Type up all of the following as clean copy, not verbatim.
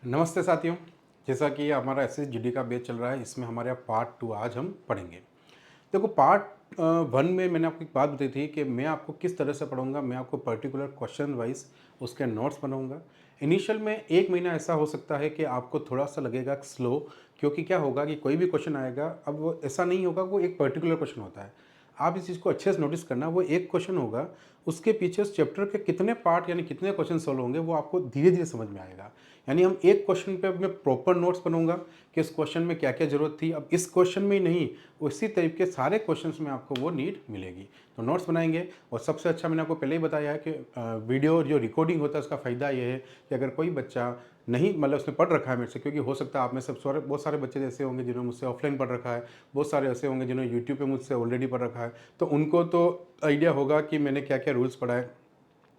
नमस्ते साथियों। जैसा कि हमारा एसएसजीडी का बैच चल रहा है, इसमें हमारे पार्ट 2 आज हम पढ़ेंगे। देखो पार्ट 1 में मैंने आपको एक बात बताई थी कि मैं आपको किस तरह से पढ़ाऊँगा। मैं आपको पर्टिकुलर क्वेश्चन वाइज़ उसके नोट्स बनाऊँगा। इनिशियल में 1 महीना ऐसा हो सकता है कि आपको थोड़ा-सा लगेगा स्लो, क्योंकि क्या होगा कि कोई भी क्वेश्चन आएगा, अब वो ऐसा नहीं होगा, वो एक पर्टिकुलर क्वेश्चन होता है। आप इस चीज़ को अच्छे से नोटिस करना, वो एक क्वेश्चन होगा, उसके पीछे उस चैप्टर के कितने पार्ट यानी कितने क्वेश्चन सॉल्व होंगे, वो आपको धीरे-धीरे समझ में आएगा। यानी हम एक क्वेश्चन पे मैं प्रॉपर नोट्स बनाऊँगा कि इस क्वेश्चन में क्या-क्या ज़रूरत थी। अब इस क्वेश्चन में ही नहीं, उसी टाइप के सारे क्वेश्चंस में आपको वो नीड मिलेगी। तो नोट्स बनाएँगे, और सबसे अच्छा मैंने आपको पहले ही बताया है कि वीडियो जो रिकॉर्डिंग होता है उसका फ़ायदा ये है कि अगर कोई बच्चा नहीं, मतलब उसने पढ़ रखा है मेरे से, क्योंकि हो सकता है आप में सब सारे बहुत सारे बच्चे ऐसे होंगे जिन्होंने मुझसे ऑफलाइन पढ़ रखा है, बहुत सारे ऐसे होंगे जिन्होंने यूट्यूब पे मुझसे ऑलरेडी पढ़ रखा है, तो उनको तो आइडिया होगा कि मैंने क्या-क्या रूल्स पढ़ा है।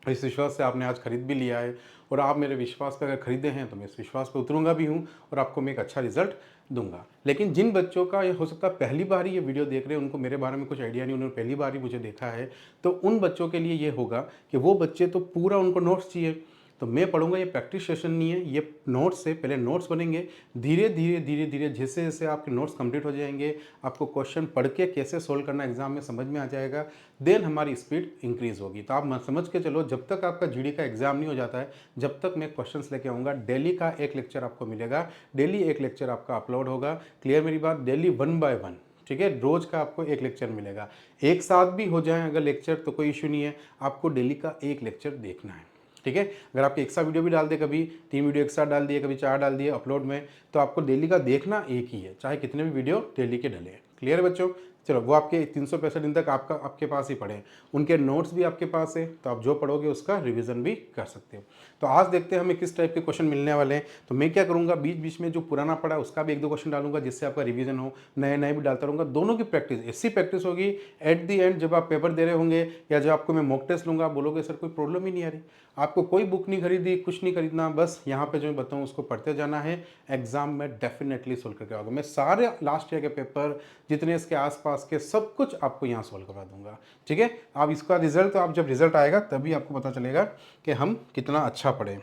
इस विश्वास से आपने आज खरीद भी लिया है, और आप मेरे विश्वास पे अगर खरीदे हैं तो मैं इस विश्वास पे उतरूँगा भी हूँ और आपको मैं एक अच्छा रिजल्ट दूँगा। लेकिन जिन बच्चों का ये हो सकता है पहली बार ही ये वीडियो देख रहे हैं, उनको मेरे बारे में कुछ आइडिया नहीं, उन्होंने पहली बार ही मुझे देखा है, तो उन बच्चों के लिए ये होगा कि वो बच्चे तो पूरा उनको नोट्स चाहिए। तो मैं पढ़ूँगा, ये प्रैक्टिस सेशन नहीं है, ये नोट्स से पहले नोट्स बनेंगे। धीरे-धीरे जैसे-जैसे आपके नोट्स कंप्लीट हो जाएँगे, आपको क्वेश्चन पढ़ के कैसे सॉल्व करना एग्ज़ाम में समझ में आ जाएगा, देन हमारी स्पीड इंक्रीज़ होगी। तो आप समझ के चलो, जब तक आपका जीडी का एग्ज़ाम नहीं हो जाता है, जब तक मैं क्वेश्चंस लेके आऊँगा, डेली का एक लेक्चर आपको मिलेगा, डेली एक लेक्चर आपका अपलोड होगा। क्लियर मेरी बात? डेली 1 बाय 1, ठीक है? रोज़ का आपको एक लेक्चर मिलेगा। एक साथ भी हो जाए अगर लेक्चर तो कोई इश्यू नहीं है, आपको डेली का एक लेक्चर देखना है, ठीक है? अगर आपके एक साथ वीडियो भी डाल दे, कभी 3 वीडियो एक साथ डाल दिए, कभी 4 डाल दिए अपलोड में, तो आपको डेली का देखना एक ही है, चाहे कितने भी वीडियो डेली के डले। क्लियर है बच्चों? चलो, वो आपके 365 दिन तक आपके पास ही पड़े हैं, उनके नोट्स भी आपके पास है, तो आप जो पढ़ोगे उसका रिवीजन भी कर सकते हो। तो आज देखते हैं हमें किस टाइप के क्वेश्चन मिलने वाले हैं। तो मैं क्या करूँगा, बीच बीच में जो पुराना पड़ा है उसका भी 1-2 क्वेश्चन डालूंगा, जिससे आपका रिवीजन हो। नए नए भी डालता रहूँगा, दोनों की प्रैक्टिस, ऐसी प्रैक्टिस होगी एट दी एंड जब आप पेपर दे रहे होंगे, या जब आपको मैं मॉक टेस्ट लूँगा, आप बोलोगे सर कोई प्रॉब्लम ही नहीं आ रही। आपको कोई बुक नहीं खरीदी, कुछ नहीं खरीदना, बस यहाँ पे जो मैं बताऊँ उसको पढ़ते जाना है। एग्जाम में डेफिनेटली सोल्व करके आओगे। मैं सारे लास्ट ईयर के पेपर, जितने इसके आसपास के, सब कुछ आपको यहाँ सोल्व करवा दूंगा, ठीक है? आप इसका रिजल्ट, तो आप जब रिजल्ट आएगा तभी आपको पता चलेगा कि हम कितना अच्छा पढ़े।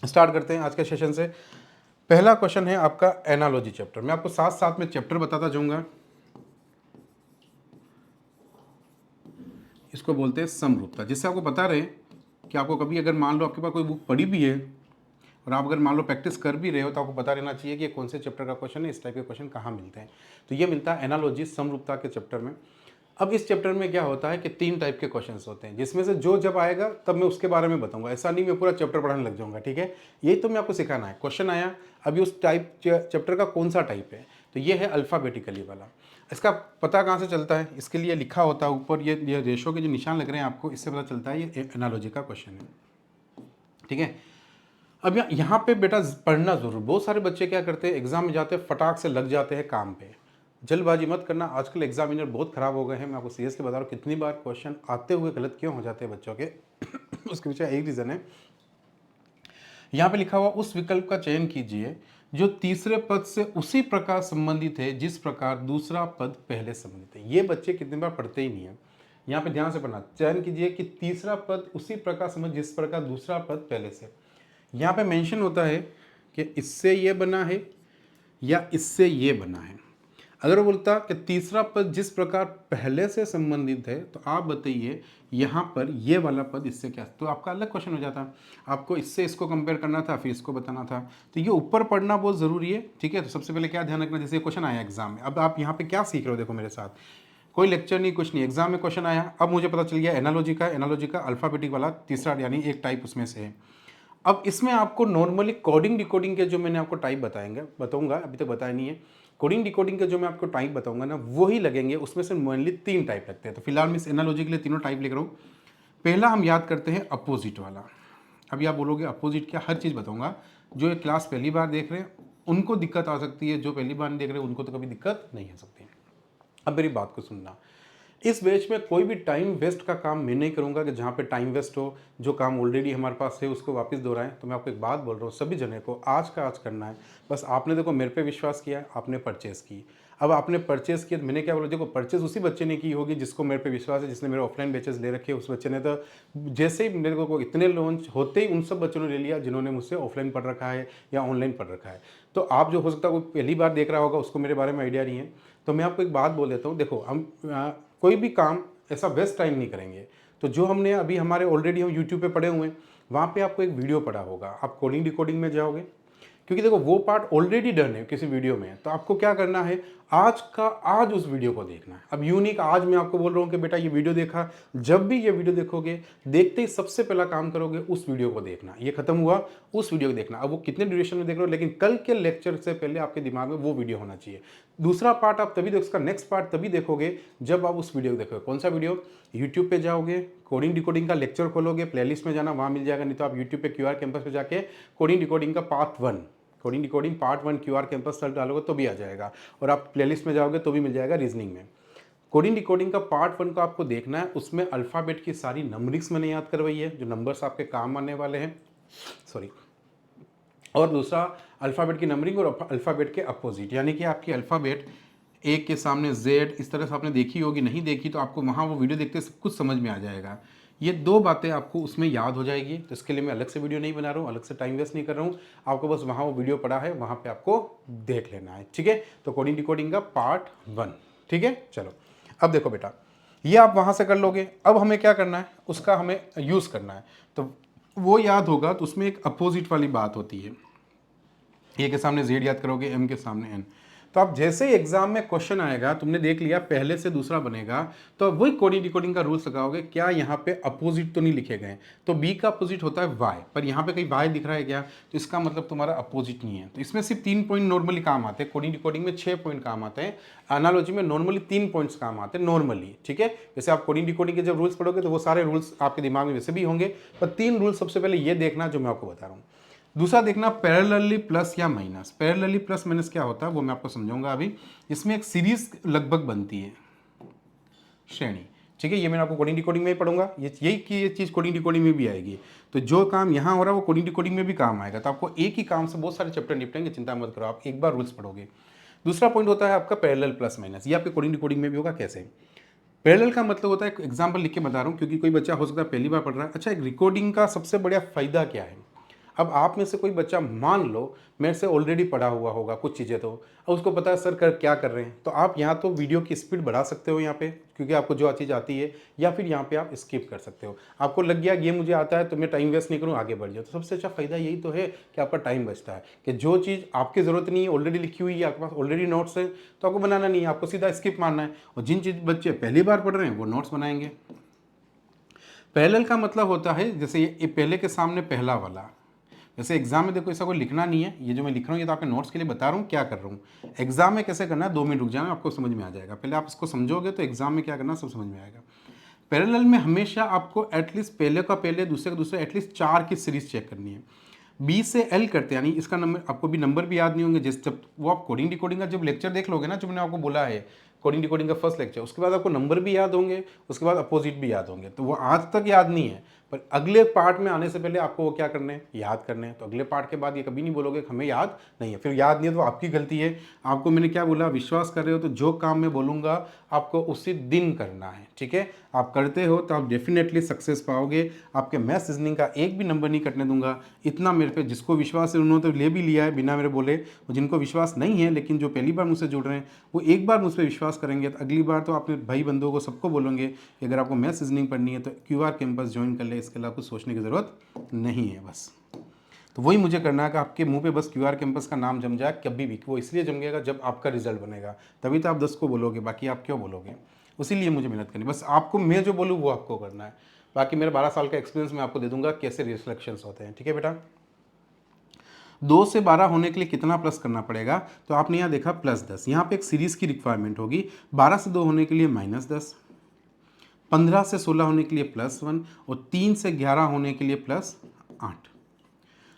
स्टार्ट करते हैं आज के सेशन से। पहला क्वेश्चन है आपका एनालॉजी चैप्टर। मैं आपको साथ साथ में चैप्टर बताता जाऊंगा। इसको बोलते हैं समरूपता। जिससे आपको बता रहे हैं कि आपको कभी अगर मान लो आपके पास कोई बुक पढ़ी भी है, और आप अगर मान लो प्रैक्टिस कर भी रहे हो, तो आपको पता रहना चाहिए कि ये कौन से चैप्टर का क्वेश्चन है, इस टाइप के क्वेश्चन कहाँ मिलते हैं। तो ये मिलता है एनालॉजी समरूपता के चैप्टर में। अब इस चैप्टर में क्या होता है कि 3 टाइप के क्वेश्चंस होते हैं, जिसमें से जो जब आएगा तब मैं उसके बारे में बताऊंगा। ऐसा नहीं मैं पूरा चैप्टर पढ़ाने लग जाऊंगा, ठीक है? यही तो मैं आपको सिखाना है। क्वेश्चन आया, अभी उस टाइप चैप्टर का कौन सा टाइप है, तो ये है अल्फ़ाबेटिकली वाला। इसका पता कहाँ से चलता है? इसके लिए लिखा होता है ऊपर, ये रेशो के जो निशान लग रहे हैं आपको, इससे पता चलता है ये एनालॉजी का क्वेश्चन है, ठीक है? अब यहाँ पे बेटा पढ़ना ज़रूर। बहुत सारे बच्चे क्या करते हैं, एग्जाम में जाते हैं फटाक से लग जाते हैं काम पे। जल्दबाजी मत करना। आजकल एग्जामिनर बहुत ख़राब हो गए हैं, मैं आपको सीरियसली बता रहा हूँ। कितनी बार क्वेश्चन आते हुए गलत क्यों हो जाते हैं बच्चों के उसके पीछे एक रीज़न है। यहाँ पे लिखा हुआ उस विकल्प का चयन कीजिए जो तीसरे पद से उसी प्रकार संबंधित है जिस प्रकार दूसरा पद पहले संबंधित है। ये बच्चे कितनी बार पढ़ते ही नहीं है। यहाँ पे ध्यान से पढ़ना। चयन कीजिए कि तीसरा पद उसी प्रकार संबंधित जिस प्रकार दूसरा पद पहले से। यहाँ पे मेंशन होता है कि इससे ये बना है या इससे ये बना है। अगर वो बोलता कि तीसरा पद जिस प्रकार पहले से संबंधित है, तो आप बताइए यहाँ पर ये वाला पद इससे क्या, तो आपका अलग क्वेश्चन हो जाता। आपको इससे इसको कंपेयर करना था, फिर इसको बताना था। तो ये ऊपर पढ़ना बहुत ज़रूरी है, ठीक है? तो सबसे पहले क्या ध्यान रखना, जैसे क्वेश्चन आया एग्जाम में, अब आप यहाँ पे क्या सीख रहे हो, देखो मेरे साथ, कोई लेक्चर नहीं, कुछ नहीं, एग्जाम में क्वेश्चन आया। अब मुझे पता चल गया एनालॉजी का अल्फ़ाबेटिक वाला तीसरा यानी एक टाइप उसमें से है। अब इसमें आपको नॉर्मली कोडिंग डिकोडिंग के जो मैंने आपको टाइप बताऊंगा, अभी तक बताया नहीं है। कोडिंग डिकोडिंग के जो मैं आपको टाइप बताऊंगा ना, वही लगेंगे। उसमें से मेनली 3 टाइप लगते हैं। तो फिलहाल मैं इस एनालॉजी के लिए तीनों टाइप लिख रहा हूँ। पहला हम याद करते हैं अपोजिट वाला। अभी आप बोलोगे अपोजिट क्या, हर चीज़ बताऊंगा। जो ये क्लास पहली बार देख रहे हैं उनको दिक्कत आ सकती है, जो पहली बार नहीं देख रहे हैं उनको तो कभी दिक्कत नहीं आ सकती। अब मेरी बात को सुनना। इस बैच में कोई भी टाइम वेस्ट का काम मैं नहीं करूंगा कि जहाँ पे टाइम वेस्ट हो, जो काम ऑलरेडी हमारे पास है उसको वापस दोहराएं। तो मैं आपको एक बात बोल रहा हूँ, सभी जने को आज का आज करना है। बस आपने देखो मेरे पे विश्वास किया, आपने परचेस की। अब आपने परचेस किया, मैंने क्या बोला, देखो परचेस उसी बच्चे ने की होगी जिसको मेरे पे विश्वास है, जिसने मेरे ऑफलाइन बैचेस ले रखे, उस बच्चे ने तो जैसे ही मेरे को इतने लॉन्च होते ही उन सब बच्चों ने ले लिया जिन्होंने मुझसे ऑफलाइन पढ़ रखा है या ऑनलाइन पढ़ रखा है। तो आप जो हो सकता है कोई पहली बार देख रहा होगा, उसको मेरे बारे में आइडिया नहीं है, तो मैं आपको एक बात बोल देता हूँ। देखो हम कोई भी काम ऐसा वेस्ट टाइम नहीं करेंगे। तो जो हमने अभी हमारे ऑलरेडी हम यूट्यूब पे पढ़े हुए हैं, वहाँ पे आपको एक वीडियो पड़ा होगा, आप कोडिंग डिकोडिंग में जाओगे, क्योंकि देखो वो पार्ट ऑलरेडी डन है किसी वीडियो में। तो आपको क्या करना है, आज का आज उस वीडियो को देखना है। अब यूं नहीं कि आज मैं आपको बोल रहा हूँ कि बेटा ये वीडियो देखा, जब भी ये वीडियो देखोगे, देखते ही सबसे पहला काम करोगे उस वीडियो को देखना। ये खत्म हुआ, उस वीडियो को देखना। अब वो कितने ड्यूरेशन में देख रहे हो, लेकिन कल के लेक्चर से पहले आपके दिमाग में वो वीडियो होना चाहिए। दूसरा पार्ट आप तभी उसका नेक्स्ट पार्ट तभी देखोगे जब आप उस वीडियो को देखोगे। कौन सा वीडियो, यूट्यूब पे जाओगे, कोडिंग डिकोडिंग का लेक्चर खोलोगे, प्लेलिस्ट में जाना, वहाँ मिल जाएगा, नहीं तो आप यूट्यूब पे QR कैंपस पे जाके कोडिंग डिकोडिंग का part 1, coding decoding part 1 QR campus search डालोगे तो भी आ जाएगा, और आप प्लेलिस्ट में जाओगे तो भी मिल जाएगा रीजनिंग में। कोडिंग डिकोडिंग का पार्ट 1 को आपको देखना है, उसमें अल्फ़ाबेट की सारी नंबरिंग्स मैंने याद करवाई है, जो नंबर्स आपके काम आने वाले हैं, सॉरी। और दूसरा अल्फ़ाबेट की नंबरिंग और अल्फ़ाबेट के अपोजिट, यानी कि आपकी अल्फ़ाबेट एक के सामने जेड, इस तरह से आपने देखी होगी, नहीं देखी तो आपको वहाँ वो वीडियो देखते सब कुछ समझ में आ जाएगा। ये 2 बातें आपको उसमें याद हो जाएगी। तो इसके लिए मैं अलग से वीडियो नहीं बना रहा हूँ, अलग से टाइम वेस्ट नहीं कर रहा हूँ, आपको बस वहाँ वो वीडियो पड़ा है, वहाँ पे आपको देख लेना है, ठीक है। तो कोडिंग डिकोडिंग का पार्ट 1, ठीक है। चलो अब देखो बेटा, ये आप वहाँ से कर लोगे। अब हमें क्या करना है, उसका हमें यूज़ करना है। तो वो याद होगा, तो उसमें एक अपोजिट वाली बात होती है। ए के सामने जेड याद करोगे, एम के सामने एन। तो आप जैसे ही एग्जाम में क्वेश्चन आएगा, तुमने देख लिया पहले से दूसरा बनेगा, तो वही कोडिंग डिकोडिंग का रूल्स लगाओगे, क्या यहाँ पे अपोजिट तो नहीं लिखे गए। तो बी का अपोजिट होता है वाई, पर यहाँ पे कहीं वाई दिख रहा है क्या, तो इसका मतलब तुम्हारा अपोजिट नहीं है। तो इसमें सिर्फ 3 पॉइंट नॉर्मली काम आते हैं, कोडिंग डिकोडिंग में 6 पॉइंट काम आते हैं, एनालॉजी में नॉर्मली 3 पॉइंट्स काम आते हैं नॉर्मली, ठीक है। जैसे आप कोडिंग डिकोडिंग के जब रूल्स पढ़ोगे तो वो सारे रूल्स आपके दिमाग में वैसे भी होंगे, पर 3 रूल्स सबसे पहले ये देखना जो मैं आपको बता रहा हूँ। दूसरा देखना पैरेलली प्लस या माइनस। पैरेलली प्लस माइनस क्या होता है वो मैं आपको समझाऊंगा अभी। इसमें एक सीरीज लगभग बनती है, श्रेणी, ठीक है। ये मैं आपको कोडिंग डिकोडिंग में ही पढ़ूंगा, ये चीज़ कोडिंग डिकोडिंग में भी आएगी। तो जो काम यहाँ हो रहा है वो कोडिंग डिकोडिंग में भी काम आएगा। तो आपको एक ही काम से बहुत सारे चैप्टर निपटेंगे, चिंता मत करो, आप एक बार रूल्स पढ़ोगे। दूसरा पॉइंट होता है आपका पैरेलल प्लस माइनस। ये आपके कोडिंग डिकोडिंग में भी होगा। कैसे पैरेलल का मतलब होता है, एक एग्जाम्पल लिख के बता रहा हूँ क्योंकि कोई बच्चा हो सकता है पहली बार पढ़ रहा है। अच्छा, एक रिकॉर्डिंग का सबसे बड़ा फायदा क्या है। अब आप में से कोई बच्चा मान लो मेरे से ऑलरेडी पढ़ा हुआ होगा कुछ चीज़ें, तो अब उसको पता है सर क्या कर रहे हैं, तो आप यहाँ तो वीडियो की स्पीड बढ़ा सकते हो यहाँ पे, क्योंकि आपको जो चीज़ आती है, या फिर यहाँ पे आप स्किप कर सकते हो। आपको लग गया ये मुझे आता है तो मैं टाइम वेस्ट नहीं करूँ, आगे बढ़ जाओ। तो सबसे अच्छा फायदा यही तो है कि आपका टाइम बचता है, कि जो चीज़ आपकी ज़रूरत नहीं है, ऑलरेडी लिखी हुई है, आपके पास ऑलरेडी नोट्स है, तो आपको बनाना नहीं है, आपको सीधा स्किप मारना है। और जिन चीज़ बच्चे पहली बार पढ़ रहे हैं वो नोट्स बनाएंगे। पैरेलल का मतलब होता है जैसे ये पहले के सामने पहला वाला, जैसे एग्जाम में देखो ऐसा कोई लिखना नहीं है, ये जो मैं लिख रहा हूँ ये तो आपके नोट्स के लिए बता रहा हूँ क्या कर रहा हूँ। एग्जाम में कैसे करना है, 2 मिनट रुक जाना, आपको समझ में आ जाएगा। पहले आप इसको समझोगे तो एग्जाम में क्या करना सब समझ में आएगा। पैरेलल में हमेशा आपको एटलीस्ट पहले का पहले, दूसरे का दूसरे, एटलीस्ट 4 की सीरीज चेक करनी है। बी से एल करते हैं, यानी इसका नंबर आपको भी नंबर भी याद नहीं होंगे। जिस जब वो आप कोडिंग डिकोडिंग का जब लेक्चर देख लोगे ना, जो मैंने आपको बोला है कोडिंग डिकोडिंग का फर्स्ट लेक्चर, उसके बाद आपको नंबर भी याद होंगे, उसके बाद अपोजिट भी याद होंगे। तो वो आज तक याद नहीं है, पर अगले पार्ट में आने से पहले आपको वो क्या करने हैं, याद करने हैं। तो अगले पार्ट के बाद ये कभी नहीं बोलोगे कि हमें याद नहीं है, फिर याद नहीं है तो आपकी गलती है। आपको मैंने क्या बोला, विश्वास कर रहे हो तो जो काम मैं बोलूँगा आपको उसी दिन करना है, ठीक है। आप करते हो तो आप डेफिनेटली सक्सेस पाओगे। आपके मैथ्स रीजनिंग का एक भी नंबर नहीं कटने दूंगा, इतना मेरे पे जिसको विश्वास है उन्होंने तो ले भी लिया है बिना मेरे बोले। और जिनको विश्वास नहीं है लेकिन जो पहली बार मुझसे जुड़ रहे हैं वो एक बार मुझ पर विश्वास करेंगे तो अगली बार तो अपने भाई बंधुओं को सबको बोलेंगे कि अगर आपको मैथ्स रीजनिंग पढ़नी है तो QR कैंपस ज्वाइन कर ले, इसके अलावा कुछ सोचने की ज़रूरत नहीं है बस। तो वही मुझे करना है कि आपके मुंह पे बस QR कैंपस का नाम जम जाए कभी भी। वो इसलिए जमेगा जब आपका रिजल्ट बनेगा, तभी तो आप 10 को बोलोगे, बाकी आप क्यों बोलोगे। उसीलिए मुझे मेहनत करनी, बस आपको मैं जो बोलूँ वो आपको करना है। बाकी मेरा 12 साल का एक्सपीरियंस मैं आपको दे दूंगा कैसे रिफ्लेक्शंस होते हैं, ठीक है बेटा। 2 से 12 होने के लिए कितना प्लस करना पड़ेगा, तो आपने यहाँ देखा +10, यहाँ पे एक सीरीज की रिक्वायरमेंट होगी। 12 से 2 होने के लिए -10, 15 से 16 होने के लिए +1 और 3 से 11 होने के लिए +8।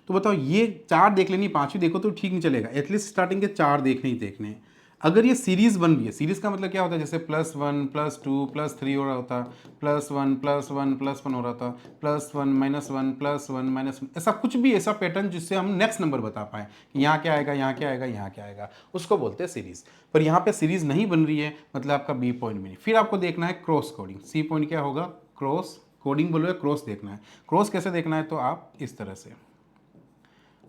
तो बताओ ये 4 देख लेनी, 5 भी देखो तो ठीक नहीं चलेगा, एटलीस्ट स्टार्टिंग के 4 देखने ही देखने हैं। अगर ये सीरीज बन रही है, सीरीज का मतलब क्या होता है, जैसे +1 +2 +3 हो रहा होता, +1 +1 +1 हो रहा था, +1 -1 +1 -1, ऐसा कुछ भी ऐसा पैटर्न जिससे हम नेक्स्ट नंबर बता पाए कि यहाँ क्या आएगा, यहाँ क्या आएगा, यहाँ क्या आएगा, उसको बोलते हैं सीरीज। पर यहाँ पे सीरीज नहीं बन रही है, मतलब आपका बी पॉइंट भी नहीं। फिर आपको देखना है क्रॉस कोडिंग। सी पॉइंट क्या होगा, क्रॉस कोडिंग बोलो या क्रॉस देखना है। क्रॉस कैसे देखना है, तो आप इस तरह से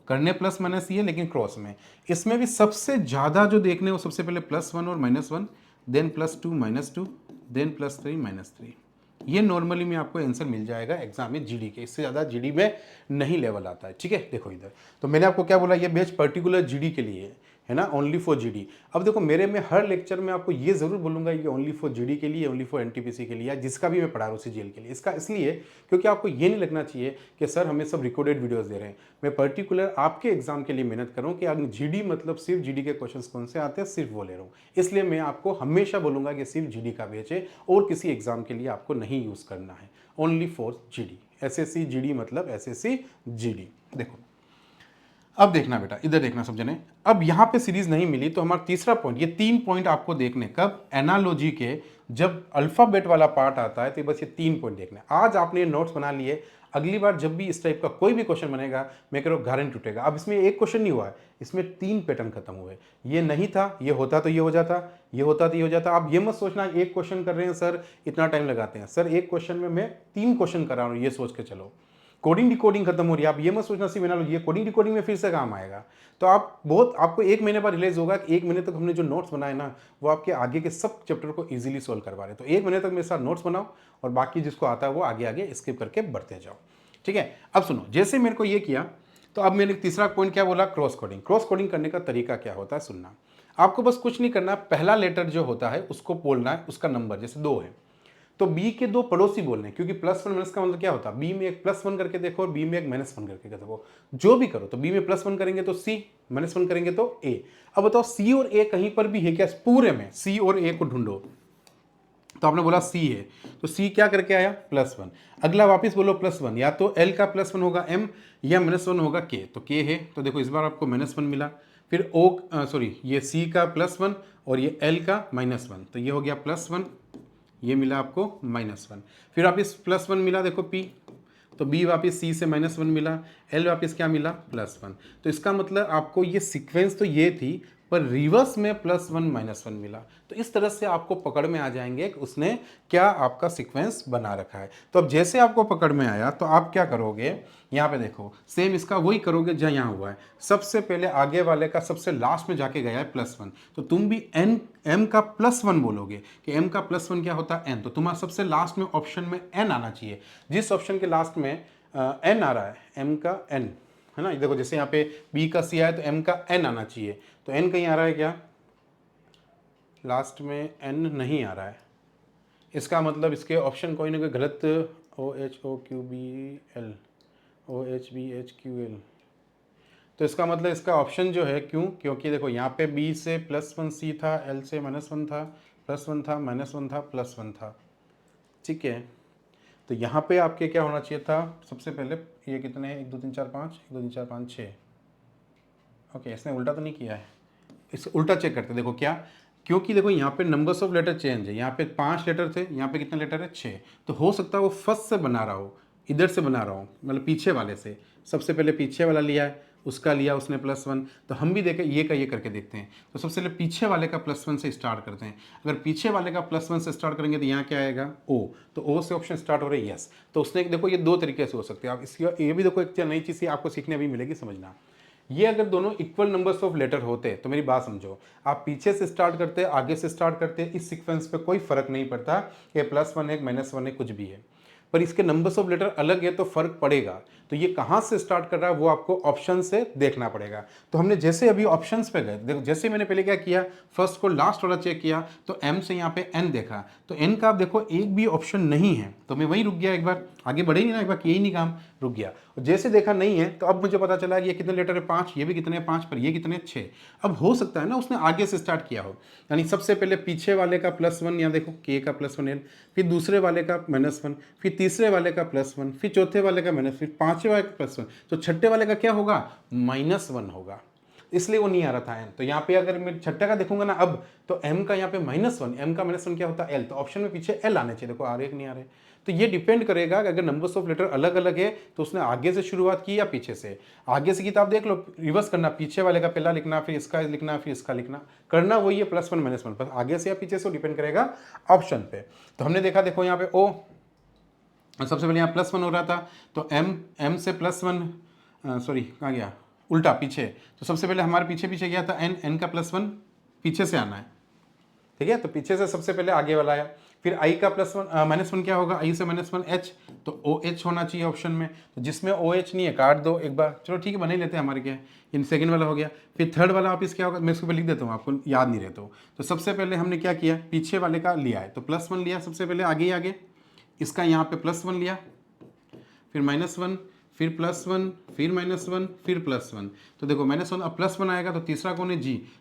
करने प्लस माइनस ही है, लेकिन क्रॉस में। इसमें भी सबसे ज़्यादा जो देखने वो सबसे पहले +1 और -1, देन +2 -2, देन +3 -3। ये नॉर्मली में आपको आंसर मिल जाएगा एग्जाम में जीडी के, इससे ज़्यादा जीडी में नहीं लेवल आता है। ठीक है, देखो इधर तो मैंने आपको क्या बोला, ये बैच पर्टिकुलर जीडी के लिए है ना, ओनली फॉर जीडी। अब देखो मेरे में हर लेक्चर में आपको ये जरूर बोलूंगा कि ओनली फॉर जीडी के लिए, ओनली फॉर एनटीपीसी के लिए, या जिसका भी मैं पढ़ा रहा हूँ सीजीएल के लिए। इसका इसलिए क्योंकि आपको ये नहीं लगना चाहिए कि सर हमें सब रिकॉर्डेड वीडियोस दे रहे हैं। मैं पर्टिकुलर आपके एग्जाम के लिए मेहनत कर रहा हूँ कि अगर जीडी मतलब सिर्फ जीडी के क्वेश्चंस कौन से आते हैं, सिर्फ वो ले रहा हूँ। इसलिए मैं आपको हमेशा बोलूंगा कि सिर्फ जीडी का बैच है और किसी एग्जाम के लिए आपको नहीं यूज करना है, only for GD. SSC GD मतलब एसएससी जीडी। देखो अब देखना बेटा, इधर देखना सब जने। अब यहाँ पे सीरीज नहीं मिली तो हमारा तीसरा पॉइंट, ये 3 पॉइंट आपको देखने कब, एनालॉजी के जब अल्फाबेट वाला पार्ट आता है तो बस ये 3 पॉइंट देखने। आज आपने ये नोट्स बना लिए, अगली बार जब भी इस टाइप का कोई भी क्वेश्चन बनेगा, मैं कह रहा हूँ गारंटी टूटेगा। अब इसमें एक क्वेश्चन नहीं हुआ है, इसमें 3 पैटर्न खत्म हुए। ये नहीं था, ये होता तो ये हो जाता, ये होता तो ये हो जाता। आप ये मत सोचना एक क्वेश्चन कर रहे हैं सर इतना टाइम लगाते हैं, सर एक क्वेश्चन में मैं 3 क्वेश्चन करा रहा हूँ, ये सोच के चलो। कोडिंग डिकोडिंग खत्म हो रही है, आप ये मत सोचना सिर्फ एनालॉजी, ये कोडिंग डिकोडिंग में फिर से काम आएगा। तो आप बहुत, आपको 1 महीने बाद रियलाइज होगा कि 1 महीने तक हमने जो नोट्स बनाए ना, वो आपके आगे के सब चैप्टर को इजीली सोल्व करवा रहे हैं। तो 1 महीने तक मेरे साथ नोट्स बनाओ और बाकी जिसको आता है वो आगे आगे स्किप करके बढ़ते जाओ। ठीक है, अब सुनो, जैसे मेरे को ये किया तो अब मैंने तीसरा पॉइंट क्या बोला, क्रॉस कोडिंग। क्रॉस कोडिंग करने का तरीका क्या होता है सुनना। आपको बस कुछ नहीं करना, पहला लेटर जो होता है उसको बोलना है, उसका नंबर, जैसे 2 है तो बी के 2 पड़ोसी बोलने हैं, क्योंकि +1 माइनस का मतलब क्या होता है, बी में एक +1 करके देखो और बी में एक -1 करके देखो। जो भी करो, तो बी में +1 करेंगे तो सी, -1 करेंगे तो ए। अब बताओ सी और ए कहीं पर भी है क्या पूरे में, सी और ए को ढूंढो। तो आपने बोला सी है, तो सी क्या करके आया, +1। अगला वापस बोलो +1, या तो एल का +1 होगा एम, या -1 होगा के। तो के है, तो देखो इस बार आपको -1 मिला। फिर ओ सॉरी, ये सी का +1 और ये एल का -1, तो ये हो गया +1, ये मिला आपको -1। फिर वापिस +1 मिला, देखो P, तो B वापिस C से -1 मिला, L वापिस क्या मिला, +1। तो इसका मतलब आपको ये सीक्वेंस तो ये थी, पर रिवर्स में +1 -1 मिला। तो इस तरह से आपको पकड़ में आ जाएंगे कि उसने क्या आपका सीक्वेंस बना रखा है। तो अब जैसे आपको पकड़ में आया तो आप क्या करोगे, यहाँ पे देखो सेम इसका वही करोगे जहाँ यहाँ हुआ है। सबसे पहले आगे वाले का सबसे लास्ट में जाके गया है +1, तो तुम भी m का +1 बोलोगे कि m का +1 क्या होता है n। तो तुम्हारा सबसे लास्ट में ऑप्शन में n आना चाहिए। जिस ऑप्शन के लास्ट में n आ रहा है, m का n है ना, देखो जैसे यहाँ पे b का c आया तो m का n आना चाहिए। तो n कहीं आ रहा है क्या, लास्ट में n नहीं आ रहा है, इसका मतलब इसके ऑप्शन कोई ना कोई गलत, OHOQBL OHBHQL, तो इसका मतलब इसका ऑप्शन जो है, क्योंकि देखो यहाँ पे B से +1 C था, L से -1 था, +1 था, -1 था, +1 था। ठीक है, तो यहाँ पे आपके क्या होना चाहिए था, सबसे पहले ये कितने हैं, 1 2 3 4 5, 1 2 3 4 5 6। ओके, इसने उल्टा तो नहीं किया है, इसे उल्टा चेक करते देखो क्या, क्योंकि देखो यहाँ पे नंबर्स ऑफ लेटर चेंज है, यहाँ पे 5 लेटर थे, यहाँ पे कितने लेटर है, 6। तो हो सकता है वो फर्स्ट से बना रहा हो, इधर से बना रहा हूँ, मतलब पीछे वाले से। सबसे पहले पीछे वाला लिया है, उसका लिया उसने +1, तो हम भी देखें ये का ये करके देखते हैं। तो सबसे पहले पीछे वाले का +1 से स्टार्ट करते हैं। अगर पीछे वाले का +1 से स्टार्ट करेंगे तो यहाँ क्या आएगा, ओ। तो ओ से ऑप्शन स्टार्ट हो रहा है, यस। तो उसने देखो ये 2 तरीके से हो सकते हैं आप, इसकी ये भी देखो एक नई चीज़ आपको सीखने भी मिलेगी, समझना। ये अगर दोनों इक्वल नंबर्स ऑफ लेटर होते तो मेरी बात समझो, आप पीछे से स्टार्ट करते आगे से स्टार्ट करते, इस सीक्वेंस पे कोई फर्क नहीं पड़ता कि +1 है -1 है कुछ भी है, पर इसके नंबर्स ऑफ लेटर अलग है तो फर्क पड़ेगा। तो ये कहाँ से स्टार्ट कर रहा है वो आपको ऑप्शन से देखना पड़ेगा। तो हमने जैसे अभी ऑप्शंस पे गए, देखो जैसे मैंने पहले क्या किया, फर्स्ट को लास्ट वाला चेक किया, तो m से यहाँ पे n देखा, तो n का आप देखो एक भी ऑप्शन नहीं है, तो मैं वहीं रुक गया, एक बार आगे बढ़े नहीं ना, एक बार किया ही नहीं काम, रुक गया। और जैसे देखा नहीं है तो अब मुझे पता चला कि ये कितने लेटर है, 5, ये भी कितने हैं 5, पर ये कितने 6। अब हो सकता है ना उसने आगे से स्टार्ट किया हो, यानी सबसे पहले पीछे वाले का +1, यहाँ देखो k का +1 l, फिर दूसरे वाले का -1, फिर तीसरे वाले का +1, फिर चौथे वाले का -, फिर पांचवें वाले का +1, तो छठे वाले का क्या होगा, -1 होगा। इसलिए वो नहीं आ रहा था एन। तो यहाँ पे अगर मैं छठे का देखूंगा ना अब, तो एम का यहाँ पे -1, एम का -1 क्या होता है एल, तो ऑप्शन में पीछे एल आने चाहिए, देखो आ रहे कि नहीं आ रहे। तो ये डिपेंड करेगा कि अगर नंबर्स ऑफ लेटर अलग अलग है तो उसने आगे से शुरुआत की या पीछे से। आगे से किताब देख लो, रिवर्स करना, पीछे वाले का पहला लिखना, फिर इसका लिखना, फिर इसका लिखना, करना वही है +1 -1, पर आगे से या पीछे से डिपेंड करेगा ऑप्शन पे। तो हमने देखा, देखो यहाँ पे ओ सबसे पहले यहाँ +1 हो रहा था, तो एम से +1, सॉरी कहाँ गया, उल्टा पीछे। तो सबसे पहले हमारे पीछे पीछे गया था एन का +1 पीछे से आना है, ठीक है। तो पीछे से सबसे पहले आगे वाला आया। फिर आई का -1 क्या होगा, आई से -1 एच, तो ओ एच होना चाहिए ऑप्शन में। तो जिसमें ओ एच नहीं है काट दो एक बार, चलो ठीक है बना ही लेते हैं हमारे क्या, इन सेकंड वाला हो गया। फिर थर्ड वाला वापिस क्या होगा, मैं इसको लिख देता हूँ, आपको याद नहीं रहता। तो सबसे पहले हमने क्या किया, पीछे वाले का लिया है, तो +1 लिया सबसे पहले आगे ही आगे, इसका यहाँ पे +1 लिया, फिर -1, फिर +1, फिर -1, फिर +1। तो देखो -1 अब +1 आएगा, तो तीसरा कौन है,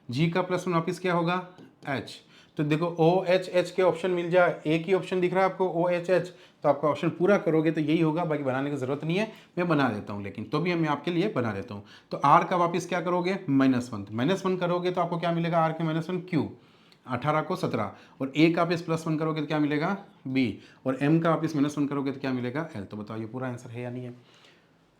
जी का +1 वापिस क्या होगा, एच। तो देखो ओ एच एच के ऑप्शन मिल जाए, एक ही ऑप्शन दिख रहा है आपको ओ एच एच, तो आपका ऑप्शन पूरा करोगे तो यही होगा, बाकी बनाने की जरूरत नहीं है, मैं बना देता हूँ, लेकिन तो भी मैं आपके लिए बना देता हूँ। तो आर का वापिस क्या करोगे, -1, -1 करोगे तो आपको क्या मिलेगा, आर के -1 क्यू, 18 को 17, और ए का वापिस +1 करोगे तो क्या मिलेगा, बी, और एम का वापिस -1 करोगे तो क्या मिलेगा, एल। तो बताओ ये पूरा आंसर है या नहीं है।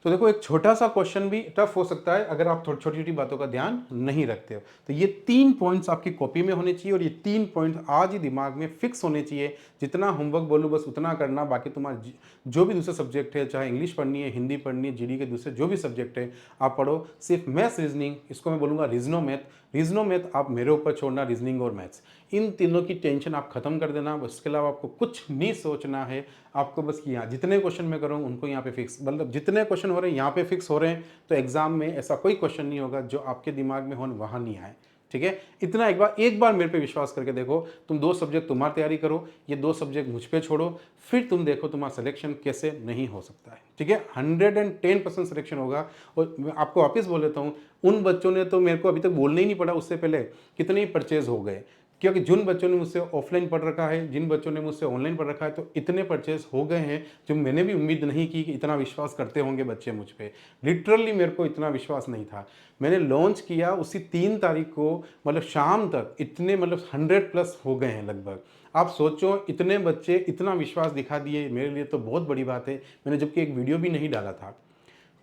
तो देखो एक छोटा सा क्वेश्चन भी टफ हो सकता है अगर आप छोटी छोटी बातों का ध्यान नहीं रखते हो। तो ये 3 पॉइंट्स आपकी कॉपी में होने चाहिए, और ये 3 पॉइंट आज ही दिमाग में फिक्स होने चाहिए। जितना होमवर्क बोलूँ बस उतना करना, बाकी तुम्हारा जो भी दूसरे सब्जेक्ट है, चाहे इंग्लिश पढ़नी है, हिंदी पढ़नी है, जीडी के दूसरे जो भी सब्जेक्ट है आप पढ़ो। सिर्फ मैथ्स रीजनिंग, इसको मैं बोलूँगा रीजनो मैथ आप मेरे ऊपर छोड़ना, रीजनिंग और मैथ्स, इन तीनों की टेंशन आप खत्म कर देना। उसके अलावा आपको कुछ नहीं सोचना है, आपको बस यहाँ जितने क्वेश्चन मैं करूँ उनको यहाँ पे फिक्स, मतलब जितने क्वेश्चन हो रहे हैं यहाँ पे फिक्स हो रहे हैं, तो एग्जाम में ऐसा कोई क्वेश्चन नहीं होगा जो आपके दिमाग में हो वहाँ नहीं आए, ठीक है। इतना एक बार मेरे पे विश्वास करके देखो, तुम 2 सब्जेक्ट तुम्हारी तैयारी करो, ये 2 सब्जेक्ट मुझ पे छोड़ो, फिर तुम देखो तुम्हारा सिलेक्शन कैसे नहीं हो सकता है, ठीक है। 110% सिलेक्शन होगा। और मैं आपको वापस बोल देता हूँ, उन बच्चों ने तो मेरे को अभी तक बोलना ही नहीं पड़ा, उससे पहले कितने ही परचेज हो गए, क्योंकि जिन बच्चों ने मुझसे ऑफलाइन पढ़ रखा है, जिन बच्चों ने मुझसे ऑनलाइन पढ़ रखा है, तो इतने परचेज हो गए हैं जो मैंने भी उम्मीद नहीं की कि इतना विश्वास करते होंगे बच्चे मुझ पे। लिटरली मेरे को इतना विश्वास नहीं था। मैंने लॉन्च किया उसी 3 तारीख को, मतलब शाम तक इतने, मतलब 100+ हो गए हैं लगभग। आप सोचो इतने बच्चे इतना विश्वास दिखा दिए, मेरे लिए तो बहुत बड़ी बात है। मैंने जबकि एक वीडियो भी नहीं डाला था,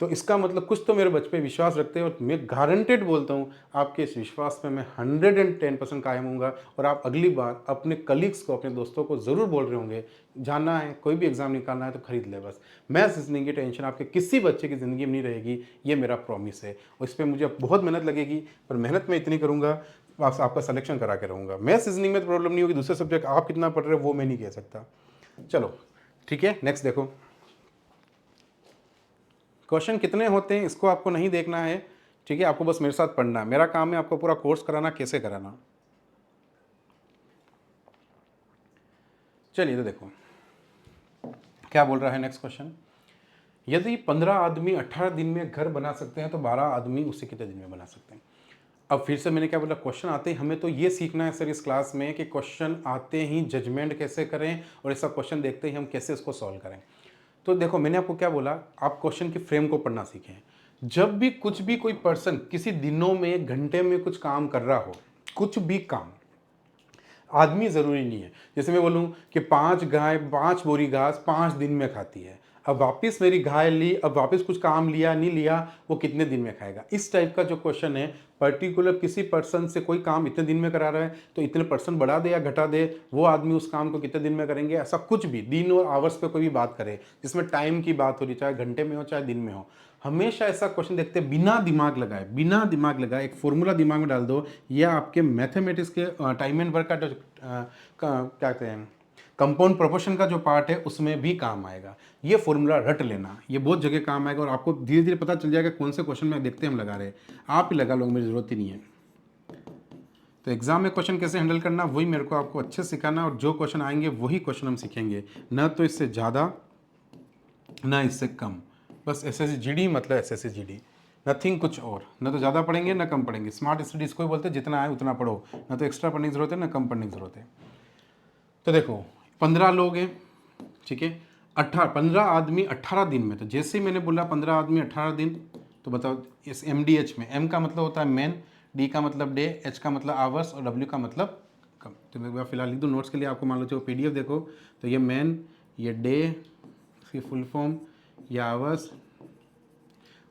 तो इसका मतलब कुछ तो मेरे बच्चे पे विश्वास रखते हैं, और मैं गारंटेड बोलता हूँ आपके इस विश्वास पे मैं 110% कायम हूँगा। और आप अगली बार अपने कलीग्स को, अपने दोस्तों को ज़रूर बोल रहे होंगे, जानना है कोई भी एग्जाम निकालना है तो खरीद ले बस। मैथ्स रीजनिंग की टेंशन आपके किसी बच्चे की ज़िंदगी में नहीं रहेगी, ये मेरा प्रॉमिस है। और इस पर मुझे बहुत मेहनत लगेगी, पर मेहनत मैं इतनी करूँगा, बस आपका सिलेक्शन करा के रहूँगा। मैथ्स रीजनिंग में तो प्रॉब्लम नहीं होगी, दूसरे सब्जेक्ट आप कितना पढ़ रहे हो वो मैं नहीं कह सकता। चलो ठीक है, नेक्स्ट देखो। क्वेश्चन कितने होते हैं इसको आपको नहीं देखना है, ठीक है, आपको बस मेरे साथ पढ़ना है। मेरा काम है आपको पूरा कोर्स कराना, कैसे कराना। चलिए तो देखो क्या बोल रहा है नेक्स्ट क्वेश्चन। यदि 15 आदमी 18 दिन में घर बना सकते हैं तो 12 आदमी उसे कितने दिन में बना सकते हैं। अब फिर से मैंने क्या बोला, क्वेश्चन आते ही हमें तो ये सीखना है सर इस क्लास में कि क्वेश्चन आते ही जजमेंट कैसे करें, और ऐसा क्वेश्चन देखते ही हम कैसे इसको सॉल्व करें। तो देखो मैंने आपको क्या बोला, आप क्वेश्चन की फ्रेम को पढ़ना सीखें। जब भी कुछ भी कोई पर्सन किसी दिनों में, घंटे में कुछ काम कर रहा हो, कुछ भी काम, आदमी ज़रूरी नहीं है। जैसे मैं बोलूँ कि 5 गाय 5 बोरी घास 5 दिन में खाती है, अब वापस मेरी गाय ली, अब वापस कुछ काम लिया नहीं लिया, वो कितने दिन में खाएगा। इस टाइप का जो क्वेश्चन है, पर्टिकुलर किसी पर्सन से कोई काम इतने दिन में करा रहा है तो इतने पर्सन बढ़ा दे या घटा दे, वो आदमी उस काम को कितने दिन में करेंगे, ऐसा कुछ भी दिन और आवर्स पे कोई भी बात करे जिसमें टाइम की बात हो रही, चाहे घंटे में हो चाहे दिन में हो, हमेशा ऐसा क्वेश्चन देखते हैं बिना दिमाग लगाए एक फॉर्मूला दिमाग में डाल दो, या आपके मैथमेटिक्स के टाइम एंड वर्क का जो क्या कहते हैं कंपाउंड प्रोपोर्शन का जो पार्ट है उसमें भी काम आएगा। ये फॉर्मूला रट लेना, ये बहुत जगह काम आएगा, और आपको धीरे धीरे पता चल जाएगा कौन से क्वेश्चन में देखते हम लगा रहे हैं। आप ही लगा लो, मेरी ज़रूरत ही नहीं है। तो एग्जाम में क्वेश्चन कैसे हैंडल करना वही मेरे को आपको अच्छे से सिखाना, और जो क्वेश्चन आएंगे वही क्वेश्चन हम सीखेंगे, न तो इससे ज़्यादा ना इससे कम। बस एसएससी जीडी मतलब एसएससी जीडी, नथिंग कुछ और। न तो ज़्यादा पढ़ेंगे ना कम पढ़ेंगे। स्मार्ट स्टडीज़ को बोलते हैं जितना आए उतना पढ़ो, ना तो एक्स्ट्रा पढ़ने की ज़रूरत है ना कम पढ़ने की ज़रूरत है। तो देखो 15 लोग हैं, ठीक है, 15 आदमी 18 दिन में, तो जैसे ही मैंने बोला 15 आदमी 18 दिन, तो बताओ इस MDH में M का मतलब होता है मैन, D का मतलब डे, H का मतलब आवर्स और W का मतलब कम। तो मैं एक बार फिलहाल लिख दूँ नोट्स के लिए, आपको मान लो जो PDF देखो तो ये मैन, ये डे, इसकी फुल फॉर्म, ये आवर्स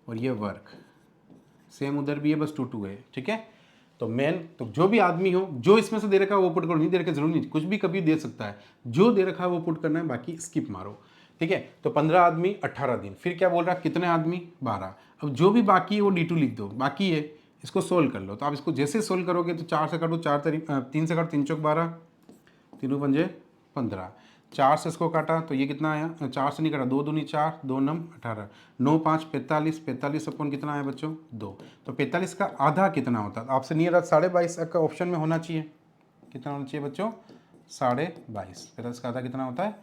और ये वर्क, सेम उधर भी है, बस 2 है, ठीक है। तो मैन, तो जो भी आदमी हो, जो इसमें से दे रखा है वो पुट करो, नहीं दे रखा जरूरी नहीं, कुछ भी कभी दे सकता है, जो दे रखा है वो पुट करना है, बाकी स्किप मारो, ठीक है। तो 15 आदमी 18 दिन, फिर क्या बोल रहा है कितने आदमी 12। अब जो भी बाकी है वो D2 लिख दो, बाकी है इसको सोल्व कर लो। तो आप इसको जैसे सोल्व करोगे तो 4 से काटो, 3 से काटो, 3 चौक 12, 3 पंजे 15, 4 से इसको काटा तो ये कितना आया, 4 से नहीं काटा, 2 दूनी 4, 2 नम 18, 9 5 45, 45 अपन कितना आया बच्चों 2। तो 45 का आधा कितना होता है, आपसे नहीं आ रहा, 22.5 का ऑप्शन में होना चाहिए, कितना होना चाहिए बच्चों 22.5, 45 का आधा कितना होता है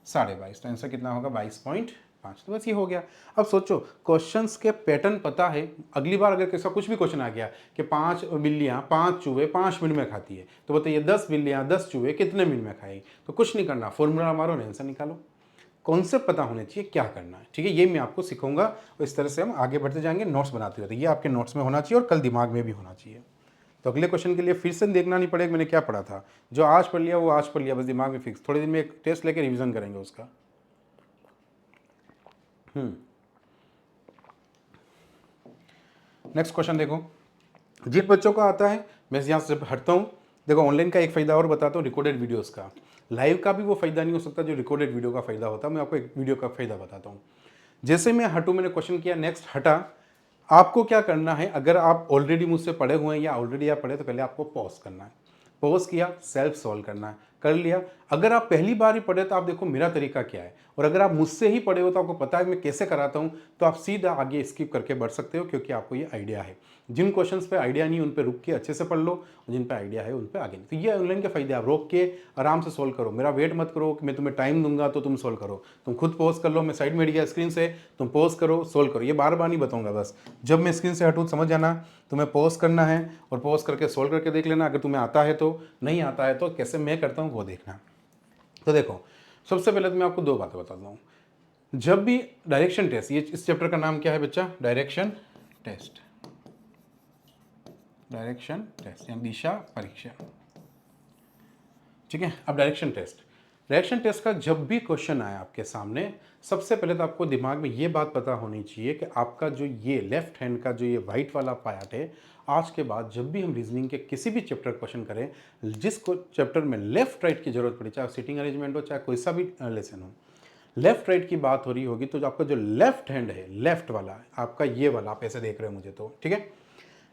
22.5, तो आंसर कितना होगा 22.5। तो बस ये हो गया। अब सोचो क्वेश्चंस के पैटर्न पता है, अगली बार अगर किसी कुछ भी क्वेश्चन आ गया कि 5 बिल्लियां 5 चूहे 5 मिनट में खाती है, तो बताइए 10 बिल्लियां 10 चूहे कितने मिनट में खाएगी। तो कुछ नहीं करना, फॉर्मूला मारो, आंसर निकालो, कॉन्सेप्ट पता होने चाहिए क्या करना है, ठीक है। ये मैं आपको सिखाऊंगा और इस तरह से हम आगे बढ़ते जाएंगे, नोट्स बनाते हुए। तो ये आपके नोट्स में होना चाहिए और कल दिमाग में भी होना चाहिए। तो अगले क्वेश्चन के लिए फिर से देखना नहीं पड़ेगा मैंने क्या पढ़ा था, जो आज पढ़ लिया वो आज पढ़ लिया, बस दिमाग में फिक्स। थोड़े दिन में एक टेस्ट लेके रिवीजन करेंगे उसका। नेक्स्ट क्वेश्चन देखो, जिन बच्चों का आता है, मैं यहाँ से हटता हूँ। देखो ऑनलाइन का एक फ़ायदा और बताता हूँ, रिकॉर्डेड वीडियोस का। लाइव का भी वो फ़ायदा नहीं हो सकता जो रिकॉर्डेड वीडियो का फ़ायदा होता है। मैं आपको एक वीडियो का फ़ायदा बताता हूँ। जैसे मैं हटूँ, मैंने क्वेश्चन किया, नेक्स्ट हटा, आपको क्या करना है, अगर आप ऑलरेडी मुझसे पढ़े हुए हैं या ऑलरेडी आप पढ़े तो पहले आपको पॉज करना है। पॉज किया, सेल्फ सॉल्व करना है, कर लिया। अगर आप पहली बार ही पढ़े तो आप देखो मेरा तरीका क्या है, और अगर आप मुझसे ही पढ़े हो तो आपको पता है मैं कैसे कराता हूं, तो आप सीधा आगे स्किप करके बढ़ सकते हो, क्योंकि आपको ये आइडिया है। जिन क्वेश्चंस पे आइडिया नहीं उन पे रुक के अच्छे से पढ़ लो, और जिन पे आइडिया है उन पे आगे नहीं। तो ये ऑनलाइन के फायदे, आप रोक के आराम से सोल्व करो, मेरा वेट मत करो कि मैं तुम्हें टाइम दूंगा तो तुम सोल्व करो, तुम खुद पॉज कर लो, मैं साइड में गया स्क्रीन से, तुम पॉज करो सोल्व करो। ये बार बार नहीं बताऊंगा, बस जब मैं स्क्रीन से हटूँ समझ जाना, तुम्हें पॉज करना है और पॉज करके सोल्व करके देख लेना। अगर तुम्हें आता है तो, नहीं आता है तो कैसे मैं करता हूँ वो देखना। तो देखो सबसे पहले तो मैं आपको 2 बातें बताता हूँ। जब भी डायरेक्शन टेस्ट, ये इस चैप्टर का नाम क्या है बच्चा, डायरेक्शन टेस्ट, डायरेक्शन टेस्ट यानी दिशा परीक्षा, ठीक है। अब डायरेक्शन टेस्ट का जब भी क्वेश्चन आए आपके सामने, सबसे पहले तो आपको दिमाग में ये बात पता होनी चाहिए कि आपका जो ये लेफ्ट हैंड का जो ये वाइट वाला पार्ट है, आज के बाद जब भी हम रीजनिंग के किसी भी चैप्टर क्वेश्चन करें, जिस चैप्टर में लेफ्ट राइट की जरूरत पड़े, चाहे सिटिंग अरेंजमेंट हो चाहे कोई सा भी लेसन हो, लेफ्ट राइट की बात हो रही होगी, तो जो आपका जो लेफ्ट हैंड है, लेफ्ट वाला आपका ये वाला, आप ऐसे देख रहे हो मुझे तो, ठीक है,